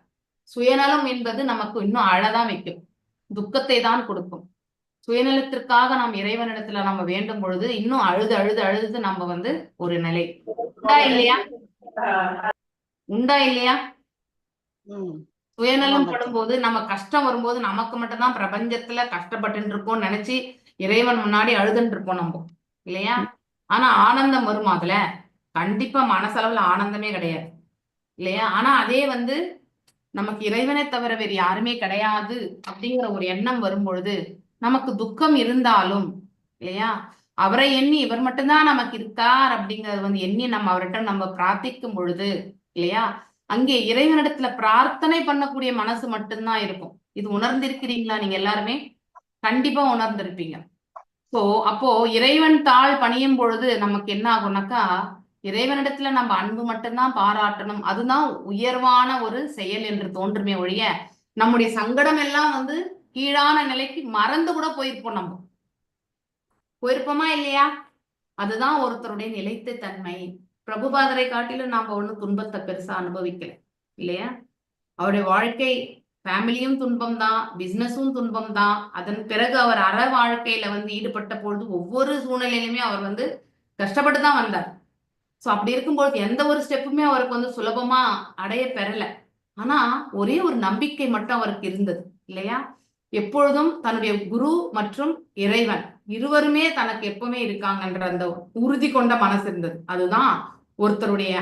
Speaker 3: சுயநலம் என்பது நமக்கு இன்னும் அழதான் வைக்கும், துக்கத்தை தான் கொடுக்கும். சுயநலத்திற்காக நாம் இறைவனிடத்துல நம்ம வேண்டும் பொழுது இன்னும் அழுது அழுது அழுது நம்ம வந்து ஒரு நிலை உண்டா இல்லையா? உண்டா இல்லையா? சுயநலம் படும்போது நம்ம கஷ்டம் வரும்போது நமக்கு மட்டும்தான் பிரபஞ்சத்துல கஷ்டப்பட்டு இருக்கோம்னு நினைச்சு இறைவன் முன்னாடி அழுதுன்னு இருப்போம் நம்ம இல்லையா? ஆனா ஆனந்தம் வருமா அதுல? கண்டிப்பா மனசளவுல ஆனந்தமே கிடையாது இல்லையா? ஆனா அதே வந்து நமக்கு இறைவனை தவிர வேறு யாருமே கிடையாது அப்படிங்கிற ஒரு எண்ணம் வரும்பொழுது நமக்கு துக்கம் இருந்தாலும் இல்லையா, அவரை எண்ணி இவர் மட்டும்தான் நமக்கு இருக்கார் அப்படிங்கறது வந்து எண்ணி நம்ம அவர்கிட்ட நம்ம பிரார்த்திக்கும் பொழுது இல்லையா, அங்கே இறைவனிடத்துல பிரார்த்தனை பண்ணக்கூடிய மனசு மட்டும்தான் இருக்கும். இது உணர்ந்திருக்கிறீங்களா? நீங்க எல்லாருமே கண்டிப்பா உணர்ந்திருப்பீங்க. சோ அப்போ இறைவன் தாழ் பணியும் பொழுது நமக்கு என்ன ஆகும்னாக்கா, இறைவனிடத்துல நம்ம அன்பு மட்டும்தான் பாராட்டணும், அதுதான் உயர்வான ஒரு செயல் என்று தோன்றுமே ஒழிய நம்முடைய சங்கடம் எல்லாம் வந்து கீழான நிலைக்கு மறந்து கூட போயிருப்போம். நம்ம போயிருப்போமா இல்லையா? அதுதான் ஒருத்தருடைய நிலைத்த தன்மை. பிரபுபாதரை காட்டிலும் நாம ஒண்ணு துன்பத்தை பெருசா அனுபவிக்கல இல்லையா? அவருடைய வாழ்க்கை ஃபேமிலியும் துன்பம் தான், பிசினஸும் துன்பம் தான். அதன் பிறகு அவர் அற வாழ்க்கையில வந்து ஈடுபட்ட பொழுது ஒவ்வொரு சூழ்நிலையிலுமே அவர் வந்து கஷ்டப்பட்டு தான் வந்தார். ஸோ அப்படி இருக்கும்போது எந்த ஒரு ஸ்டெப்புமே அவருக்கு வந்து சுலபமா அடைய பெறல. ஆனா ஒரே ஒரு நம்பிக்கை மட்டும் அவருக்கு இருந்தது இல்லையா? எப்பொழுதும் தன்னுடைய குரு மற்றும் இறைவன் இருவருமே தனக்கு எப்பவுமே இருக்காங்கன்ற அந்த உறுதி கொண்ட மனசு இருந்தது. அதுதான் ஒருத்தருடைய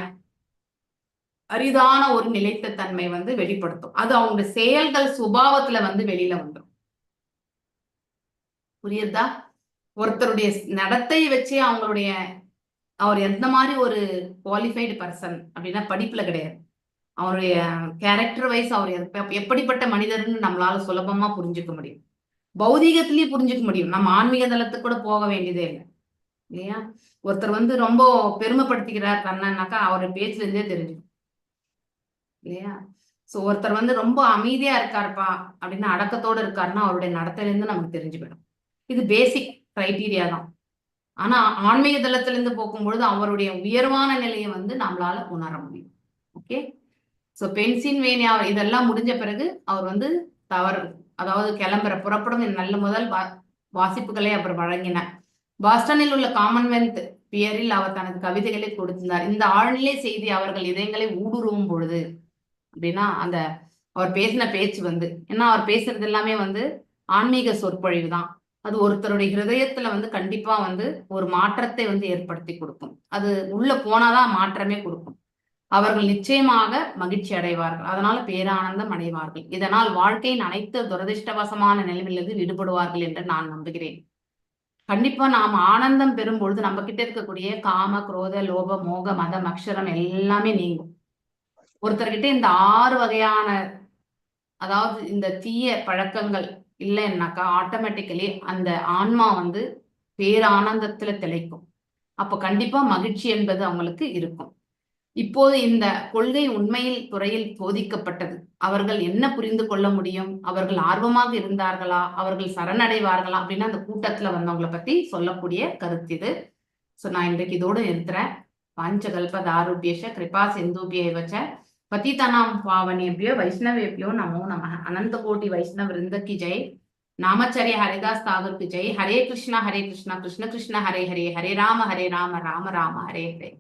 Speaker 3: அரிதான ஒரு நிலைத்த தன்மை வந்து வெளிப்படுத்தும். அது அவங்க செயல்கள் சுபாவத்துல வந்து வெளியில வந்துடும். புரியுதா? ஒருத்தருடைய நடத்தை வச்சு அவங்களுடைய அவர் எந்த மாதிரி ஒரு குவாலிஃபைடு பர்சன் அப்படின்னா படிப்புல கிடையாது, அவருடைய கேரக்டர் வைஸ் அவர் எப்படிப்பட்ட மனிதர்னு நம்மளால சுலபமா புரிஞ்சுக்க முடியும். பௌதீகத்திலேயே புரிஞ்சுக்க முடியும். நம்ம ஆன்மீக தளத்துக்கு கூட போக வேண்டியதே இல்லை இல்லையா? ஒருத்தர் வந்து ரொம்ப பெருமைப்படுத்திக்கிறார் தன்னாக்கா அவருடைய பேச்சுல இருந்தே தெரிஞ்சுக்கும் இல்லையா? சோ ஒருத்தர் வந்து ரொம்ப அமைதியா இருக்காருப்பா அப்படின்னு அடக்கத்தோடு இருக்காருன்னா அவருடைய நடத்தையில இருந்து நமக்கு தெரிஞ்சு போயிடும். இது பேசிக் கிரைட்டீரியா தான். ஆனா ஆன்மீக தளத்திலிருந்து போகும்பொழுது அவருடைய உயர்வான நிலையை வந்து நம்மளால உணர முடியும். ஓகே, சோ பென்சில்வேனியா இதெல்லாம் முடிஞ்ச பிறகு அவர் வந்து அதாவது புறப்படும் நல்ல முதல் வாசிப்புகளை அவர் வழங்கினார். பாஸ்டனில் உள்ள காமன்வெல்த் பியரில் அவர் தனது கவிதைகளை கொடுத்திருந்தார். இந்த ஆழ்நிலை செய்தி அவர்கள் இதயங்களை ஊடுருவும் பொழுது அப்படின்னா அந்த அவர் பேசின பேச்சு வந்து ஏன்னா அவர் பேசுறது எல்லாமே வந்து ஆன்மீக சொற்பொழிவு தான். அது ஒருத்தருடைய ஹிருதயத்துல வந்து கண்டிப்பா வந்து ஒரு மாற்றத்தை வந்து ஏற்படுத்தி கொடுக்கும். அது உள்ள போனாதான் மாற்றமே கொடுக்கும். அவர்கள் நிச்சயமாக மகிழ்ச்சி அடைவார்கள், அதனால பேரானந்தம் அடைவார்கள். இதனால் வாழ்க்கையின் அனைத்து துரதிருஷ்டவசமான நிலைமையிலிருந்து விடுபடுவார்கள் என்று நான் நம்புகிறேன். கண்டிப்பா நாம் ஆனந்தம் பெறும் பொழுது நம்ம கிட்ட இருக்கக்கூடிய காம, குரோத, லோப, மோக, மதம், அக்ஷரம் எல்லாமே நீங்கும். ஒருத்தர்கிட்ட இந்த 6 வகையான அதாவது இந்த தீய பழக்கங்கள் இல்லைன்னாக்கா ஆட்டோமேட்டிக்கலி அந்த ஆன்மா வந்து பேரானந்தத்துல திளைக்கும். அப்போ கண்டிப்பா மகிழ்ச்சி என்பது அவங்களுக்கு இருக்கும். இப்போது இந்த கொள்கை உண்மையில் துறையில் போதிக்கப்பட்டது. அவர்கள் என்ன புரிந்து கொள்ள முடியும்? அவர்கள் ஆர்வமாக இருந்தார்களா? அவர்கள் சரணடைவார்களா? அப்படின்னு அந்த கூட்டத்துல வந்தவங்களை பத்தி சொல்லக்கூடிய கருத்து இது. நான் இன்றைக்கு இதோடு நிறுத்துறேன். பாஞ்சகல்பதாருபியஷ கிருபா சிந்துபியவச்ச பதிதனாம் பாவனேபியோ வைஷ்ணவேபியோ நமோ நமः. அனந்த கோட்டி வைஷ்ணவ விருந்தக்கு ஜெய். நாமச்சரிய ஹரிதாஸ் தாகூருக்கு ஜெய். ஹரே கிருஷ்ணா கிருஷ்ண கிருஷ்ண ஹரே ஹரே, ஹரே ராம ராம ஹரே ஹரே.